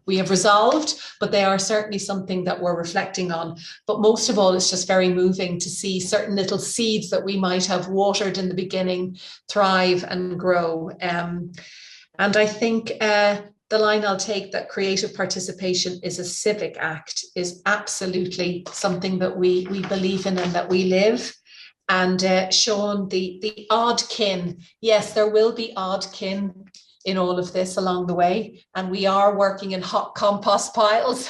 resolved, but they are certainly something that we're reflecting on. But most of all, it's just very moving to see certain little seeds that we might have watered in the beginning thrive and grow. And I think the line I'll take, that creative participation is a civic act, is absolutely something that we believe in and that we live. And Sean, the odd kin, yes, there will be odd kin in all of this along the way, and we are working in hot compost piles,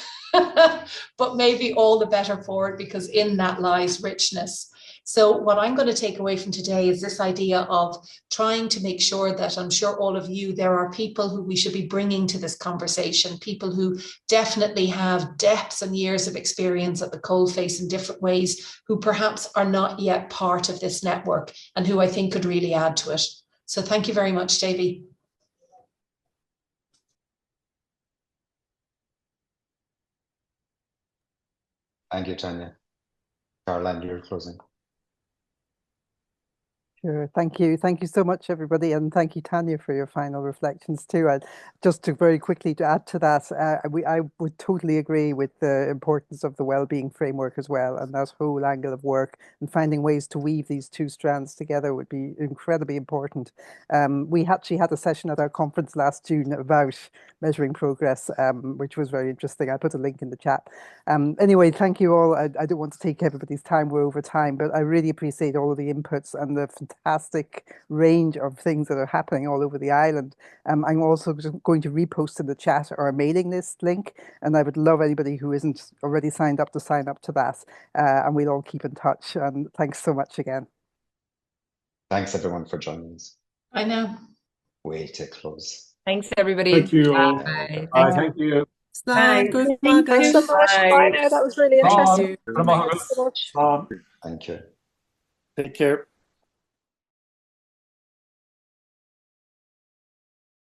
but maybe all the better for it, because in that lies richness. So what I'm going to take away from today is this idea of trying to make sure that, I'm sure all of you, there are people who we should be bringing to this conversation, people who definitely have depths and years of experience at the coalface in different ways, who perhaps are not yet part of this network and who I think could really add to it. So thank you very much, Davy. Thank you, Tania. Caroline, you're closing. Sure. Thank you. Thank you so much, everybody. And thank you, Tania, for your final reflections too. And just to very quickly to add to that, I would totally agree with the importance of the wellbeing framework as well. And that whole angle of work and finding ways to weave these two strands together would be incredibly important. We actually had a session at our conference last June about measuring progress, which was very interesting. I put a link in the chat. Anyway, thank you all. I don't want to take everybody's time. We're over time, but I really appreciate all of the inputs and the fantastic range of things that are happening all over the island. I'm also going to repost in the chat our mailing list link, and I would love anybody who isn't already signed up to sign up to that, and we'll all keep in touch. And thanks so much again. Thanks everyone for joining us. I know. Way to close. Thanks, everybody. Thank you all. Bye. Bye. Thank you. Thanks. Thanks so much. Bye now. That was really interesting. Thank you. Thanks so much. Thank you. Take care.